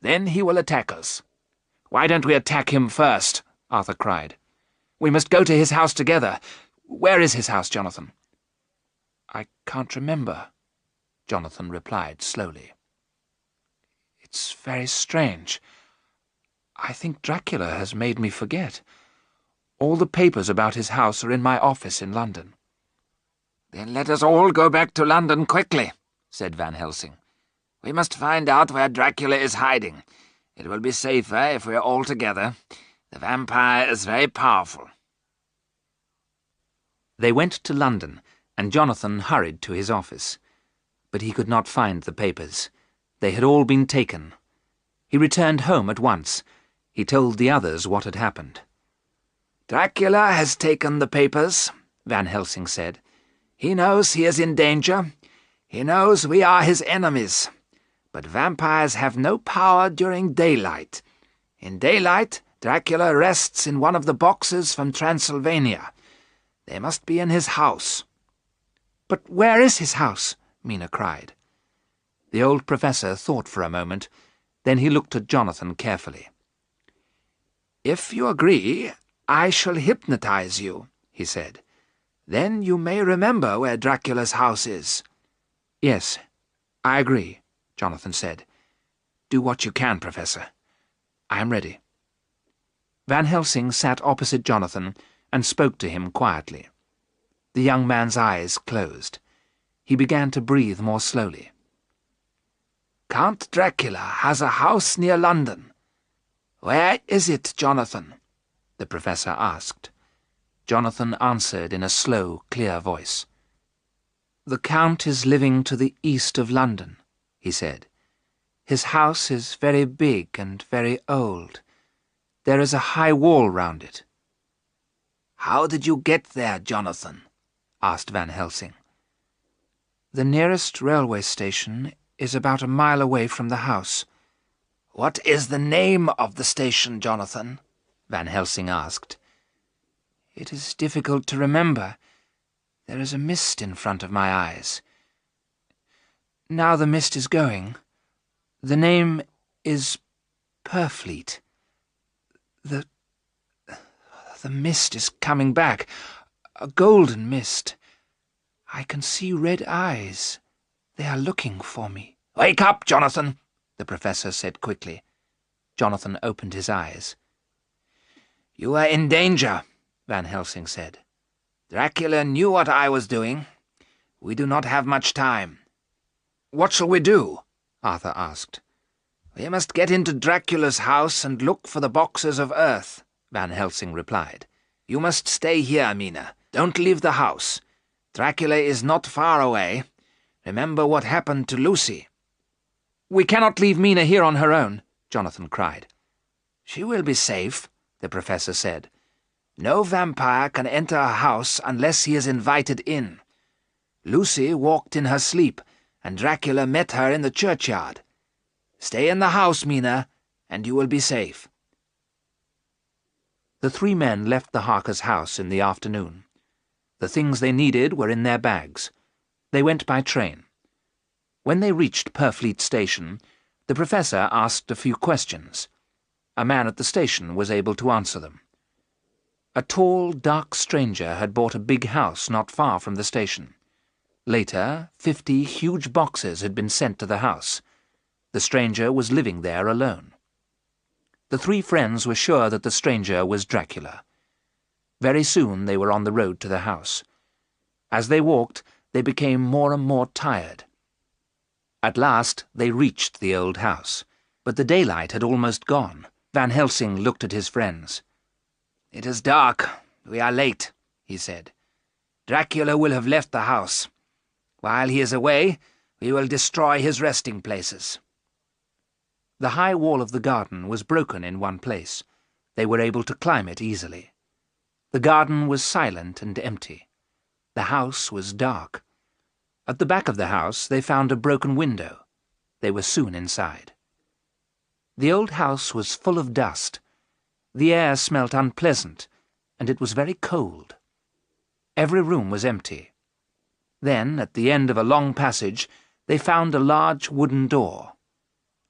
Then he will attack us." "Why don't we attack him first?" Arthur cried. "We must go to his house together. Where is his house, Jonathan?" "I can't remember," Jonathan replied slowly. "It's very strange. I think Dracula has made me forget. All the papers about his house are in my office in London." "Then let us all go back to London quickly," said Van Helsing. "We must find out where Dracula is hiding. It will be safer if we are all together. The vampire is very powerful." They went to London, and Jonathan hurried to his office. But he could not find the papers. They had all been taken. He returned home at once. He told the others what had happened. "Dracula has taken the papers," Van Helsing said. "He knows he is in danger. He knows we are his enemies. But vampires have no power during daylight. In daylight, Dracula rests in one of the boxes from Transylvania. They must be in his house." "But where is his house?" Mina cried. The old professor thought for a moment. Then he looked at Jonathan carefully. "If you agree, I shall hypnotize you," he said. "Then you may remember where Dracula's house is." "Yes, I agree," Jonathan said. "Do what you can, Professor. I am ready." Van Helsing sat opposite Jonathan and spoke to him quietly. The young man's eyes closed. He began to breathe more slowly. "Count Dracula has a house near London. Where is it, Jonathan?" the professor asked. Jonathan answered in a slow, clear voice. "The Count is living to the east of London," he said. "His house is very big and very old. There is a high wall round it." "How did you get there, Jonathan?" asked Van Helsing. "The nearest railway station is about a mile away from the house." "What is the name of the station, Jonathan?" Van Helsing asked. "It is difficult to remember. There is a mist in front of my eyes. Now the mist is going. The name is Purfleet. The mist is coming back, a golden mist. I can see red eyes. They are looking for me." "Wake up, Jonathan," the professor said quickly. Jonathan opened his eyes. "You are in danger," Van Helsing said. "Dracula knew what I was doing. We do not have much time." "What shall we do?" Arthur asked. "We must get into Dracula's house and look for the boxes of earth," Van Helsing replied. "You must stay here, Mina. Don't leave the house. Dracula is not far away. Remember what happened to Lucy." "We cannot leave Mina here on her own," Jonathan cried. "She will be safe," the professor said. No vampire can enter a house unless he is invited in. Lucy walked in her sleep, and Dracula met her in the churchyard. Stay in the house, Mina, and you will be safe." The three men left the Harkers' house in the afternoon. The things they needed were in their bags. They went by train. When they reached Purfleet Station, the professor asked a few questions. A man at the station was able to answer them. A tall, dark stranger had bought a big house not far from the station. Later, 50 huge boxes had been sent to the house. The stranger was living there alone. The three friends were sure that the stranger was Dracula. Very soon they were on the road to the house. As they walked, they became more and more tired. At last they reached the old house, but the daylight had almost gone. Van Helsing looked at his friends. "It is dark. We are late," he said. "Dracula will have left the house. While he is away, we will destroy his resting places." The high wall of the garden was broken in one place. They were able to climb it easily. The garden was silent and empty. The house was dark. At the back of the house they found a broken window. They were soon inside. The old house was full of dust. The air smelt unpleasant, and it was very cold. Every room was empty. Then, at the end of a long passage, they found a large wooden door.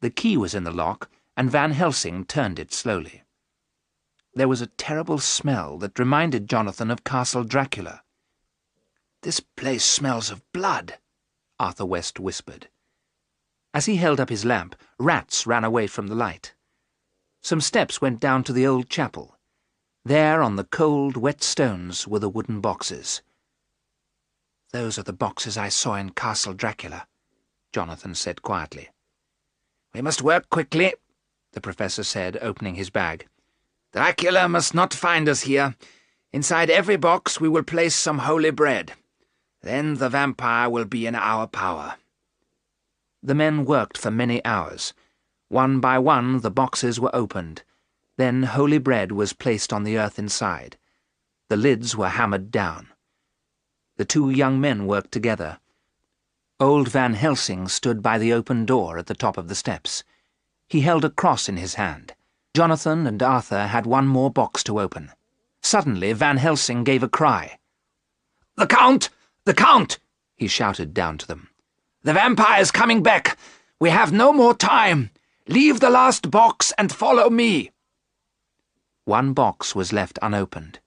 The key was in the lock, and Van Helsing turned it slowly. There was a terrible smell that reminded Jonathan of Castle Dracula. "This place smells of blood," Arthur West whispered. As he held up his lamp, rats ran away from the light. Some steps went down to the old chapel. There, on the cold, wet stones, were the wooden boxes. "Those are the boxes I saw in Castle Dracula," Jonathan said quietly. "We must work quickly," the professor said, opening his bag. "Dracula must not find us here. Inside every box we will place some holy bread. Then the vampire will be in our power." The men worked for many hours. One by one the boxes were opened. Then holy bread was placed on the earth inside. The lids were hammered down. The two young men worked together. Old Van Helsing stood by the open door at the top of the steps. He held a cross in his hand. Jonathan and Arthur had one more box to open. Suddenly Van Helsing gave a cry. "The Count! The Count!" he shouted down to them. "The vampire is coming back! We have no more time! Leave the last box and follow me!" One box was left unopened.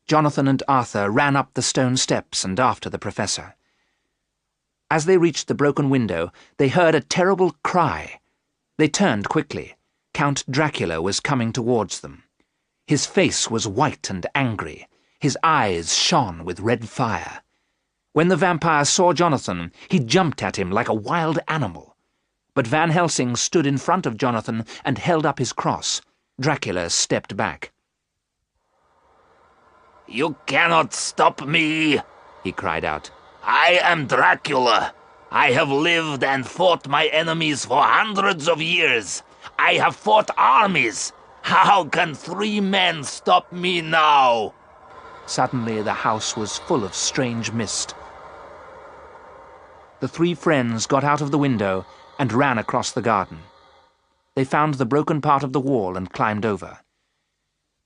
Jonathan and Arthur ran up the stone steps and after the professor. As they reached the broken window, they heard a terrible cry. They turned quickly. Count Dracula was coming towards them. His face was white and angry. His eyes shone with red fire. When the vampire saw Jonathan, he jumped at him like a wild animal. But Van Helsing stood in front of Jonathan and held up his cross. Dracula stepped back. "You cannot stop me," he cried out. "I am Dracula. I have lived and fought my enemies for hundreds of years. I have fought armies. How can 3 men stop me now?" Suddenly the house was full of strange mist. The three friends got out of the window and ran across the garden. They found the broken part of the wall and climbed over.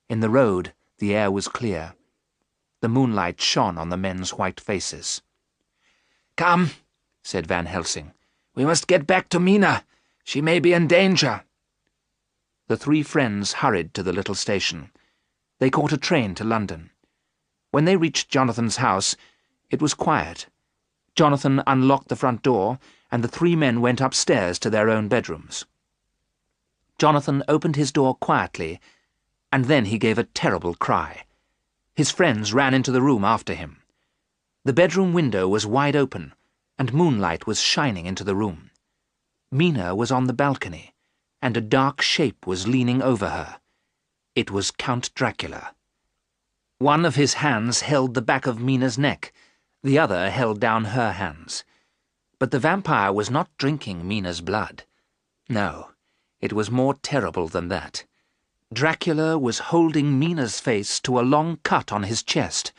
In the road, the air was clear. The moonlight shone on the men's white faces. "Come," said Van Helsing. "We must get back to Mina. She may be in danger." The three friends hurried to the little station. They caught a train to London. When they reached Jonathan's house, it was quiet. Jonathan unlocked the front door, and the three men went upstairs to their own bedrooms. Jonathan opened his door quietly, and then he gave a terrible cry. His friends ran into the room after him. The bedroom window was wide open, and moonlight was shining into the room. Mina was on the balcony, and a dark shape was leaning over her. It was Count Dracula. One of his hands held the back of Mina's neck, the other held down her hands. But the vampire was not drinking Mina's blood. No, it was more terrible than that. Dracula was holding Mina's face to a long cut on his chest.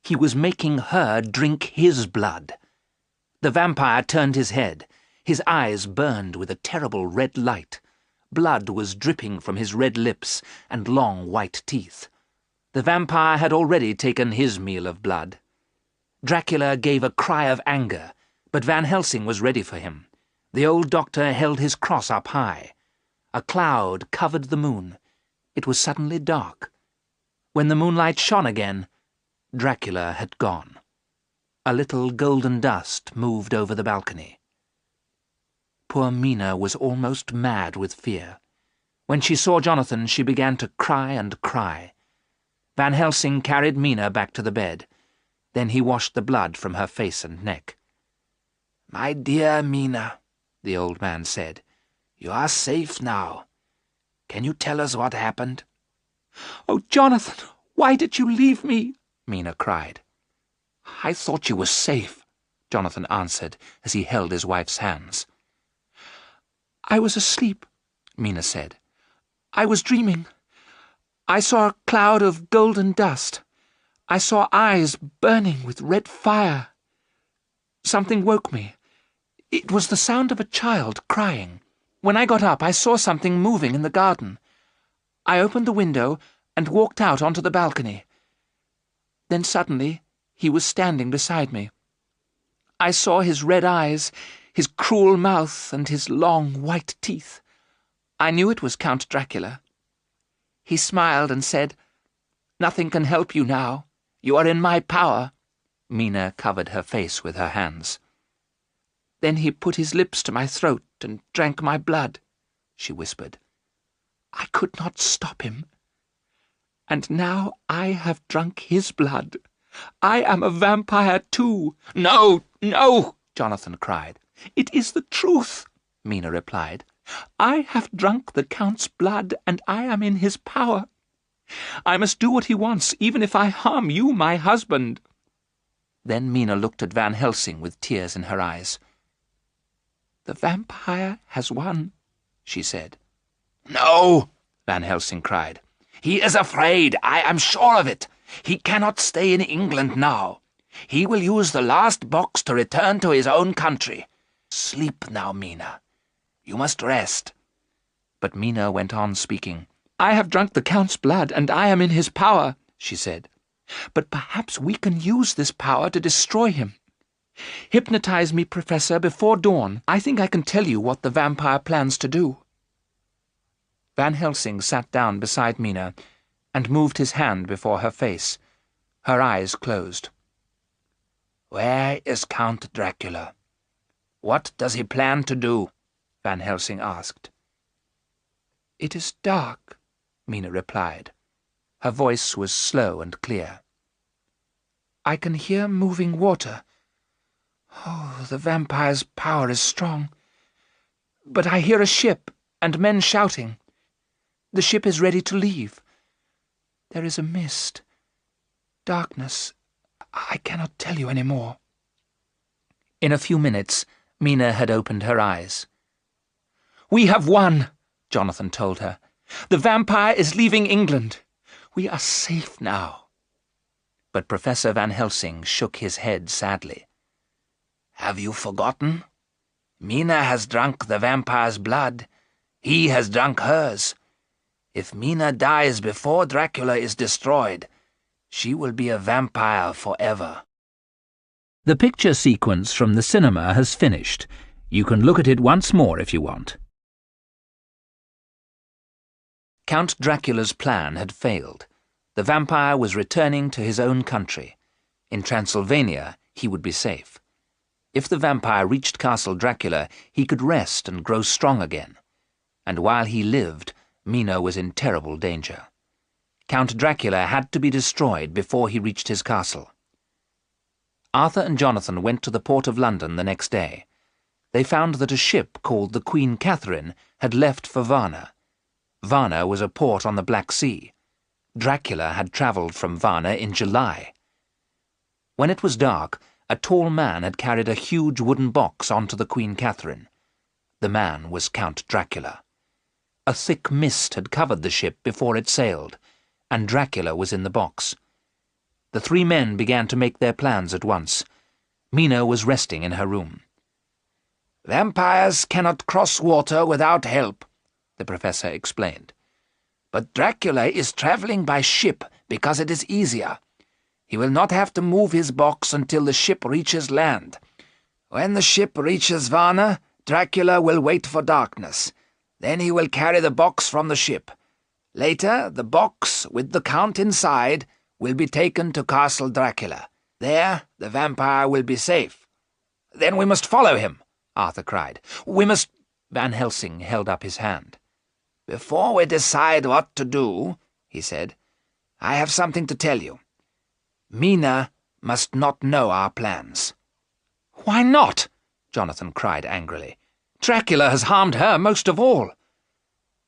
He was making her drink his blood. The vampire turned his head. His eyes burned with a terrible red light. Blood was dripping from his red lips and long white teeth. The vampire had already taken his meal of blood. Dracula gave a cry of anger, but Van Helsing was ready for him. The old doctor held his cross up high. A cloud covered the moon. It was suddenly dark. When the moonlight shone again, Dracula had gone. A little golden dust moved over the balcony. Poor Mina was almost mad with fear. When she saw Jonathan, she began to cry and cry. Van Helsing carried Mina back to the bed. Then he washed the blood from her face and neck. "My dear Mina," the old man said, "you are safe now. Can you tell us what happened?" "Oh, Jonathan, why did you leave me?" Mina cried. "I thought you were safe," Jonathan answered as he held his wife's hands. "I was asleep," Mina said. "I was dreaming. I saw a cloud of golden dust. I saw eyes burning with red fire. Something woke me. It was the sound of a child crying. When I got up, I saw something moving in the garden. I opened the window and walked out onto the balcony. Then suddenly, he was standing beside me. I saw his red eyes, his cruel mouth, and his long white teeth. I knew it was Count Dracula. He smiled and said, 'Nothing can help you now. You are in my power.'" Mina covered her face with her hands. "Then he put his lips to my throat and drank my blood," she whispered. "I could not stop him. And now I have drunk his blood. I am a vampire too." "No, no!" Jonathan cried. "It is the truth," Mina replied. "I have drunk the Count's blood, and I am in his power. I must do what he wants, even if I harm you, my husband." Then Mina looked at Van Helsing with tears in her eyes. "The vampire has won," she said. "No!" Van Helsing cried. "He is afraid. I am sure of it. He cannot stay in England now. He will use the last box to return to his own country. Sleep now, Mina. You must rest." But Mina went on speaking. "I have drunk the Count's blood, and I am in his power," she said. "But perhaps we can use this power to destroy him. Hypnotize me, Professor, before dawn. I think I can tell you what the vampire plans to do." Van Helsing sat down beside Mina and moved his hand before her face. Her eyes closed. "Where is Count Dracula? What does he plan to do?" Van Helsing asked. "It is dark," Mina replied. Her voice was slow and clear. "I can hear moving water. Oh, the vampire's power is strong. But I hear a ship and men shouting. The ship is ready to leave. There is a mist. Darkness. I cannot tell you any more." In a few minutes, Mina had opened her eyes. "We have won," Jonathan told her. "The vampire is leaving England. We are safe now." But Professor Van Helsing shook his head sadly. "Have you forgotten? Mina has drunk the vampire's blood. He has drunk hers. If Mina dies before Dracula is destroyed, she will be a vampire forever." The picture sequence from the cinema has finished. You can look at it once more if you want. Count Dracula's plan had failed. The vampire was returning to his own country. In Transylvania, he would be safe. If the vampire reached Castle Dracula, he could rest and grow strong again. And while he lived, Mina was in terrible danger. Count Dracula had to be destroyed before he reached his castle. Arthur and Jonathan went to the port of London the next day. They found that a ship called the Queen Catherine had left for Varna. Varna was a port on the Black Sea. Dracula had travelled from Varna in July. When it was dark, a tall man had carried a huge wooden box onto the Queen Catherine. The man was Count Dracula. A thick mist had covered the ship before it sailed, and Dracula was in the box. The three men began to make their plans at once. Mina was resting in her room. "Vampires cannot cross water without help," the professor explained. "But Dracula is traveling by ship because it is easier. He will not have to move his box until the ship reaches land. When the ship reaches Varna, Dracula will wait for darkness. Then he will carry the box from the ship. Later, the box, with the Count inside, will be taken to Castle Dracula. There, the vampire will be safe." "Then we must follow him," Arthur cried. "We must—" Van Helsing held up his hand. "Before we decide what to do," he said, "I have something to tell you. Mina must not know our plans." "Why not?" Jonathan cried angrily. "Dracula has harmed her most of all."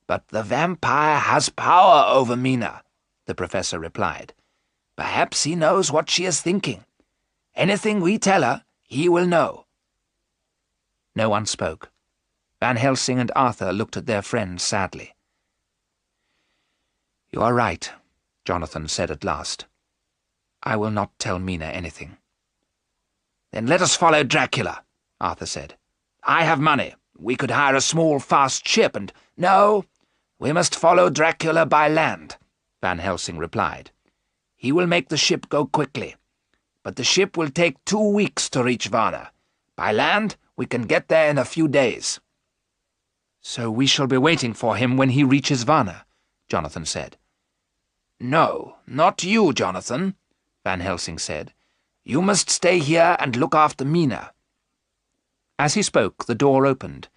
"But the vampire has power over Mina," the professor replied. "Perhaps he knows what she is thinking. Anything we tell her, he will know." No one spoke. Van Helsing and Arthur looked at their friend sadly. "You are right," Jonathan said at last. "I will not tell Mina anything." "Then let us follow Dracula," Arthur said. "I have money. We could hire a small, fast ship and—" "No, we must follow Dracula by land," Van Helsing replied. "He will make the ship go quickly. But the ship will take 2 weeks to reach Varna. By land, we can get there in a few days." "So we shall be waiting for him when he reaches Varna," Jonathan said. "No, not you, Jonathan," Van Helsing said. "You must stay here and look after Mina." As he spoke, the door opened.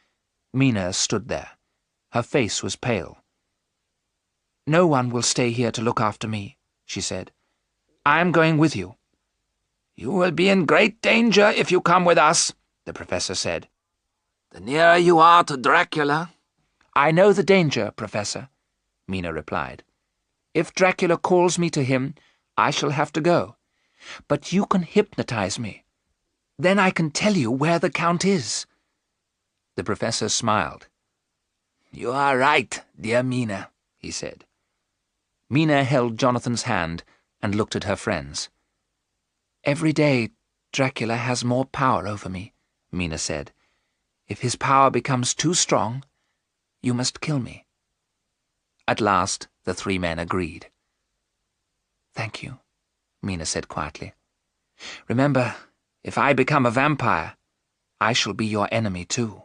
Mina stood there. Her face was pale. "No one will stay here to look after me," she said. "I am going with you." "You will be in great danger if you come with us," the professor said. "The nearer you are to Dracula—" "I know the danger, Professor," Mina replied. "If Dracula calls me to him, I shall have to go. But you can hypnotize me. Then I can tell you where the Count is." The professor smiled. "You are right, dear Mina," he said. Mina held Jonathan's hand and looked at her friends. "Every day Dracula has more power over me," Mina said. "If his power becomes too strong, you must kill me." At last the three men agreed. "Thank you," Mina said quietly. "Remember, if I become a vampire, I shall be your enemy too."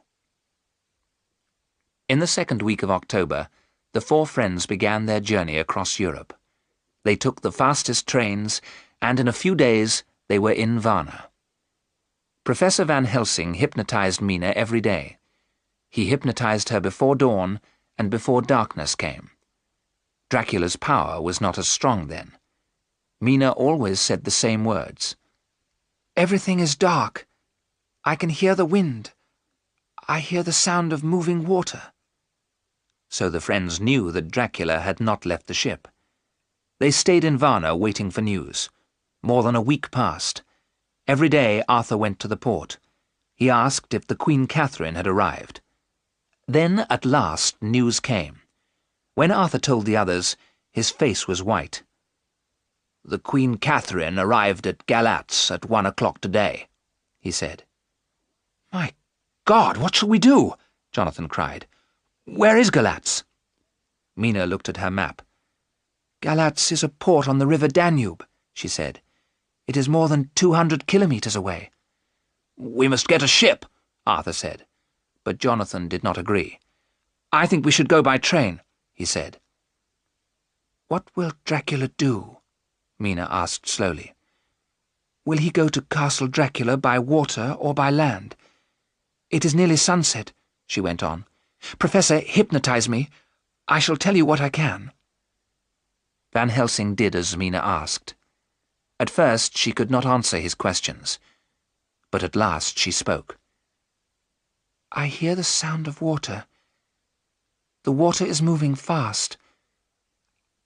In the second week of October, the four friends began their journey across Europe. They took the fastest trains, and in a few days they were in Varna. Professor Van Helsing hypnotized Mina every day. He hypnotized her before dawn and before darkness came. Dracula's power was not as strong then. Mina always said the same words. "Everything is dark. I can hear the wind. I hear the sound of moving water." So the friends knew that Dracula had not left the ship. They stayed in Varna waiting for news. More than a week passed. Every day Arthur went to the port. He asked if the Queen Catherine had arrived. Then, at last, news came. When Arthur told the others, his face was white. "The Queen Catherine arrived at Galatz at 1 o'clock today," he said. "My God, what shall we do?" Jonathan cried. "Where is Galatz?" Mina looked at her map. "Galatz is a port on the river Danube," she said. "It is more than 200 kilometers away." "We must get a ship," Arthur said. But Jonathan did not agree. "I think we should go by train," he said. "What will Dracula do?" Mina asked slowly. "Will he go to Castle Dracula by water or by land? It is nearly sunset," she went on. "Professor, hypnotize me. I shall tell you what I can." Van Helsing did as Mina asked. At first she could not answer his questions, but at last she spoke. "I hear the sound of water. The water is moving fast.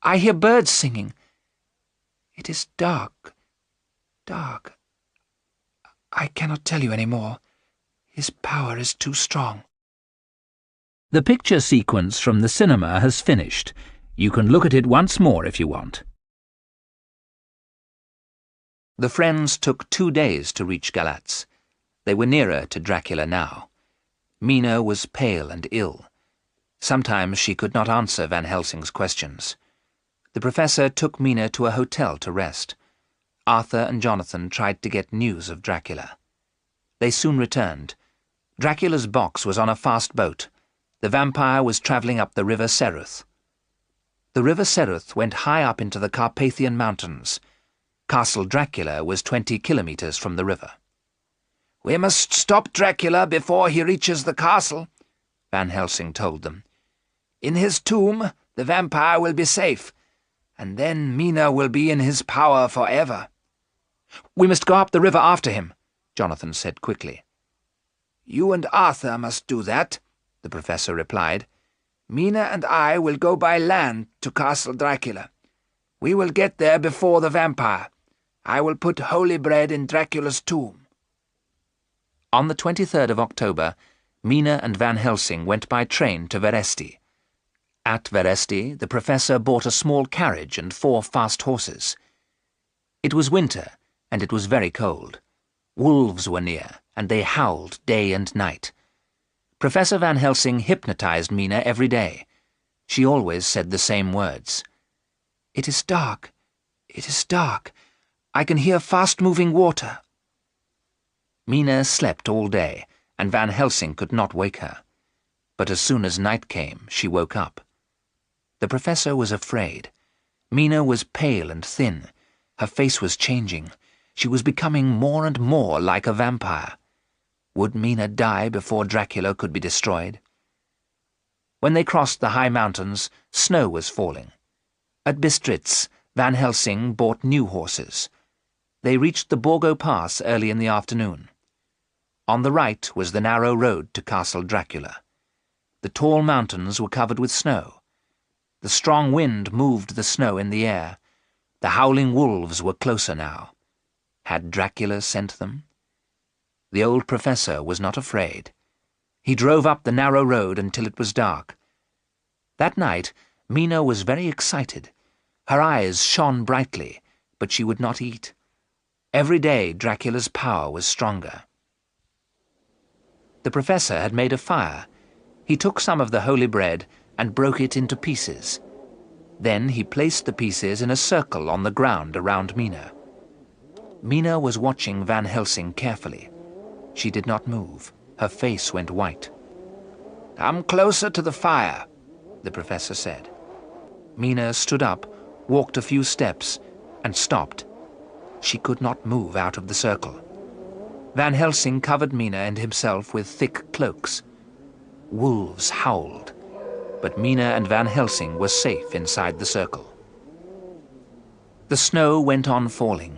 I hear birds singing. It is dark, dark. I cannot tell you any more. His power is too strong." The picture sequence from the cinema has finished. You can look at it once more if you want. The friends took 2 days to reach Galatz. They were nearer to Dracula now. Mina was pale and ill. Sometimes she could not answer Van Helsing's questions. The professor took Mina to a hotel to rest. Arthur and Jonathan tried to get news of Dracula. They soon returned. Dracula's box was on a fast boat. The vampire was travelling up the river Seruth. The river Seruth went high up into the Carpathian Mountains. Castle Dracula was 20 kilometres from the river. "We must stop Dracula before he reaches the castle," Van Helsing told them. "In his tomb, the vampire will be safe, and then Mina will be in his power forever." "We must go up the river after him," Jonathan said quickly. "You and Arthur must do that," the professor replied. "Mina and I will go by land to Castle Dracula. We will get there before the vampire. I will put holy bread in Dracula's tomb." On the 23rd of October, Mina and Van Helsing went by train to Veresti. At Veresti, the professor bought a small carriage and 4 fast horses. It was winter, and it was very cold. Wolves were near, and they howled day and night. Professor Van Helsing hypnotized Mina every day. She always said the same words. "It is dark. It is dark. I can hear fast-moving water." Mina slept all day, and Van Helsing could not wake her. But as soon as night came, she woke up. The professor was afraid. Mina was pale and thin. Her face was changing. She was becoming more and more like a vampire. Would Mina die before Dracula could be destroyed? When they crossed the high mountains, snow was falling. At Bistritz, Van Helsing bought new horses. They reached the Borgo Pass early in the afternoon. On the right was the narrow road to Castle Dracula. The tall mountains were covered with snow. The strong wind moved the snow in the air. The howling wolves were closer now. Had Dracula sent them? The old professor was not afraid. He drove up the narrow road until it was dark. That night, Mina was very excited. Her eyes shone brightly, but she would not eat. Every day Dracula's power was stronger. The professor had made a fire. He took some of the holy bread and broke it into pieces. Then he placed the pieces in a circle on the ground around Mina. Mina was watching Van Helsing carefully. She did not move. Her face went white. "Come closer to the fire," the professor said. Mina stood up, walked a few steps, and stopped. She could not move out of the circle. Van Helsing covered Mina and himself with thick cloaks. Wolves howled, but Mina and Van Helsing were safe inside the circle. The snow went on falling.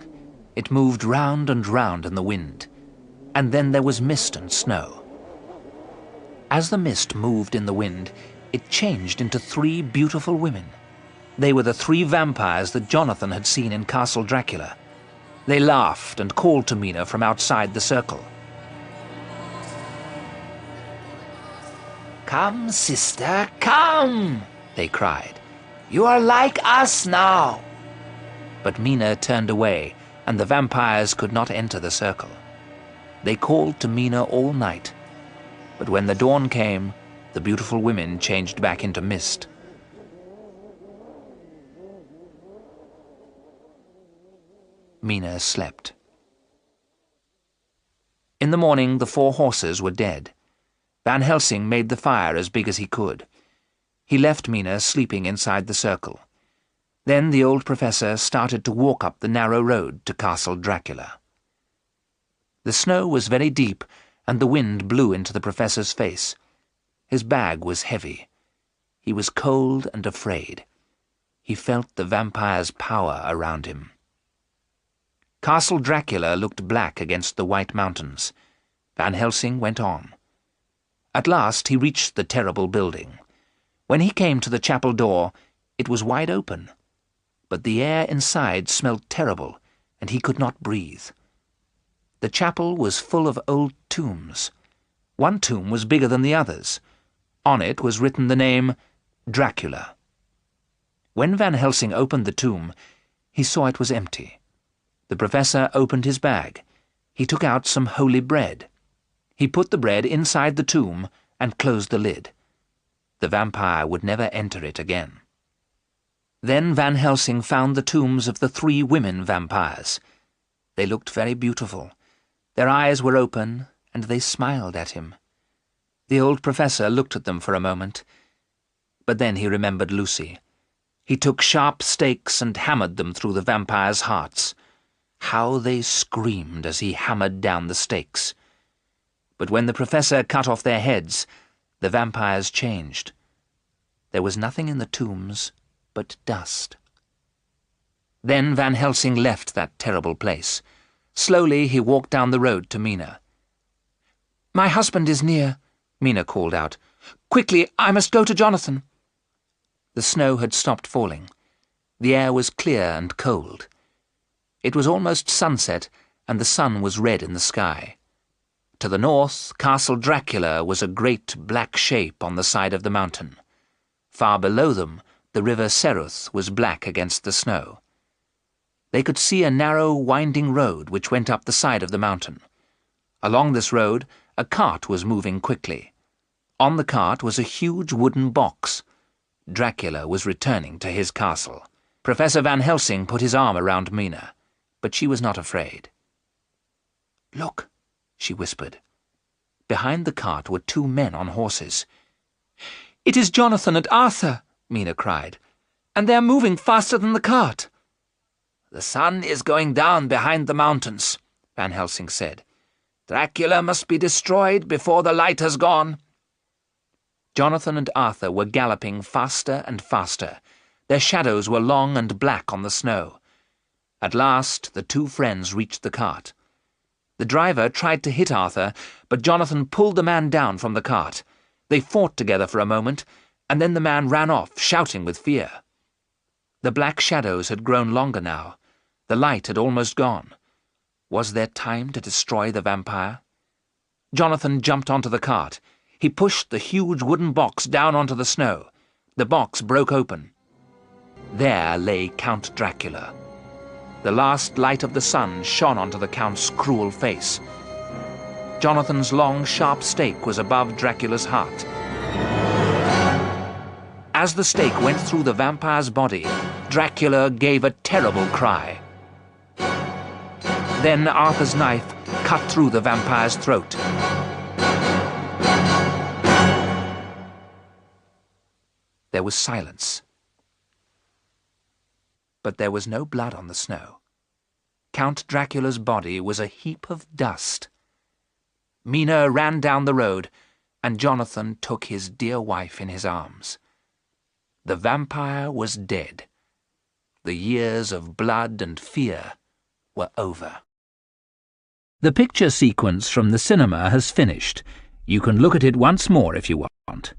It moved round and round in the wind, and then there was mist and snow. As the mist moved in the wind, it changed into 3 beautiful women. They were the 3 vampires that Jonathan had seen in Castle Dracula. They laughed and called to Mina from outside the circle. "Come, sister, come," they cried. "You are like us now." But Mina turned away, and the vampires could not enter the circle. They called to Mina all night, but when the dawn came, the beautiful women changed back into mist. Mina slept. In the morning, the 4 horses were dead. Van Helsing made the fire as big as he could. He left Mina sleeping inside the circle. Then the old professor started to walk up the narrow road to Castle Dracula. The snow was very deep, and the wind blew into the professor's face. His bag was heavy. He was cold and afraid. He felt the vampire's power around him. Castle Dracula looked black against the white mountains. Van Helsing went on. At last he reached the terrible building. When he came to the chapel door, it was wide open. But the air inside smelled terrible, and he could not breathe. The chapel was full of old tombs. One tomb was bigger than the others. On it was written the name Dracula. When Van Helsing opened the tomb, he saw it was empty. The professor opened his bag. He took out some holy bread. He put the bread inside the tomb and closed the lid. The vampire would never enter it again. Then Van Helsing found the tombs of the 3 women vampires. They looked very beautiful. Their eyes were open, and they smiled at him. The old professor looked at them for a moment, but then he remembered Lucy. He took sharp stakes and hammered them through the vampires' hearts. How they screamed as he hammered down the stakes. But when the professor cut off their heads, the vampires changed. There was nothing in the tombs but dust. Then Van Helsing left that terrible place. Slowly he walked down the road to Mina. "My husband is near," Mina called out. "Quickly, I must go to Jonathan." The snow had stopped falling. The air was clear and cold. It was almost sunset, and the sun was red in the sky. To the north, Castle Dracula was a great black shape on the side of the mountain. Far below them, the river Ceruth was black against the snow. They could see a narrow, winding road which went up the side of the mountain. Along this road, a cart was moving quickly. On the cart was a huge wooden box. Dracula was returning to his castle. Professor Van Helsing put his arm around Mina, but she was not afraid. "Look," she whispered. Behind the cart were 2 men on horses. "It is Jonathan and Arthur," Mina cried, "and they are moving faster than the cart." "The sun is going down behind the mountains," Van Helsing said. "Dracula must be destroyed before the light has gone." Jonathan and Arthur were galloping faster and faster. Their shadows were long and black on the snow. At last the 2 friends reached the cart. The driver tried to hit Arthur, but Jonathan pulled the man down from the cart. They fought together for a moment, and then the man ran off, shouting with fear. The black shadows had grown longer now. The light had almost gone. Was there time to destroy the vampire? Jonathan jumped onto the cart. He pushed the huge wooden box down onto the snow. The box broke open. There lay Count Dracula. The last light of the sun shone onto the Count's cruel face. Jonathan's long, sharp stake was above Dracula's heart. As the stake went through the vampire's body, Dracula gave a terrible cry. Then Arthur's knife cut through the vampire's throat. There was silence. But there was no blood on the snow. Count Dracula's body was a heap of dust. Mina ran down the road, and Jonathan took his dear wife in his arms. The vampire was dead. The years of blood and fear were over. The picture sequence from the cinema has finished. You can look at it once more if you want.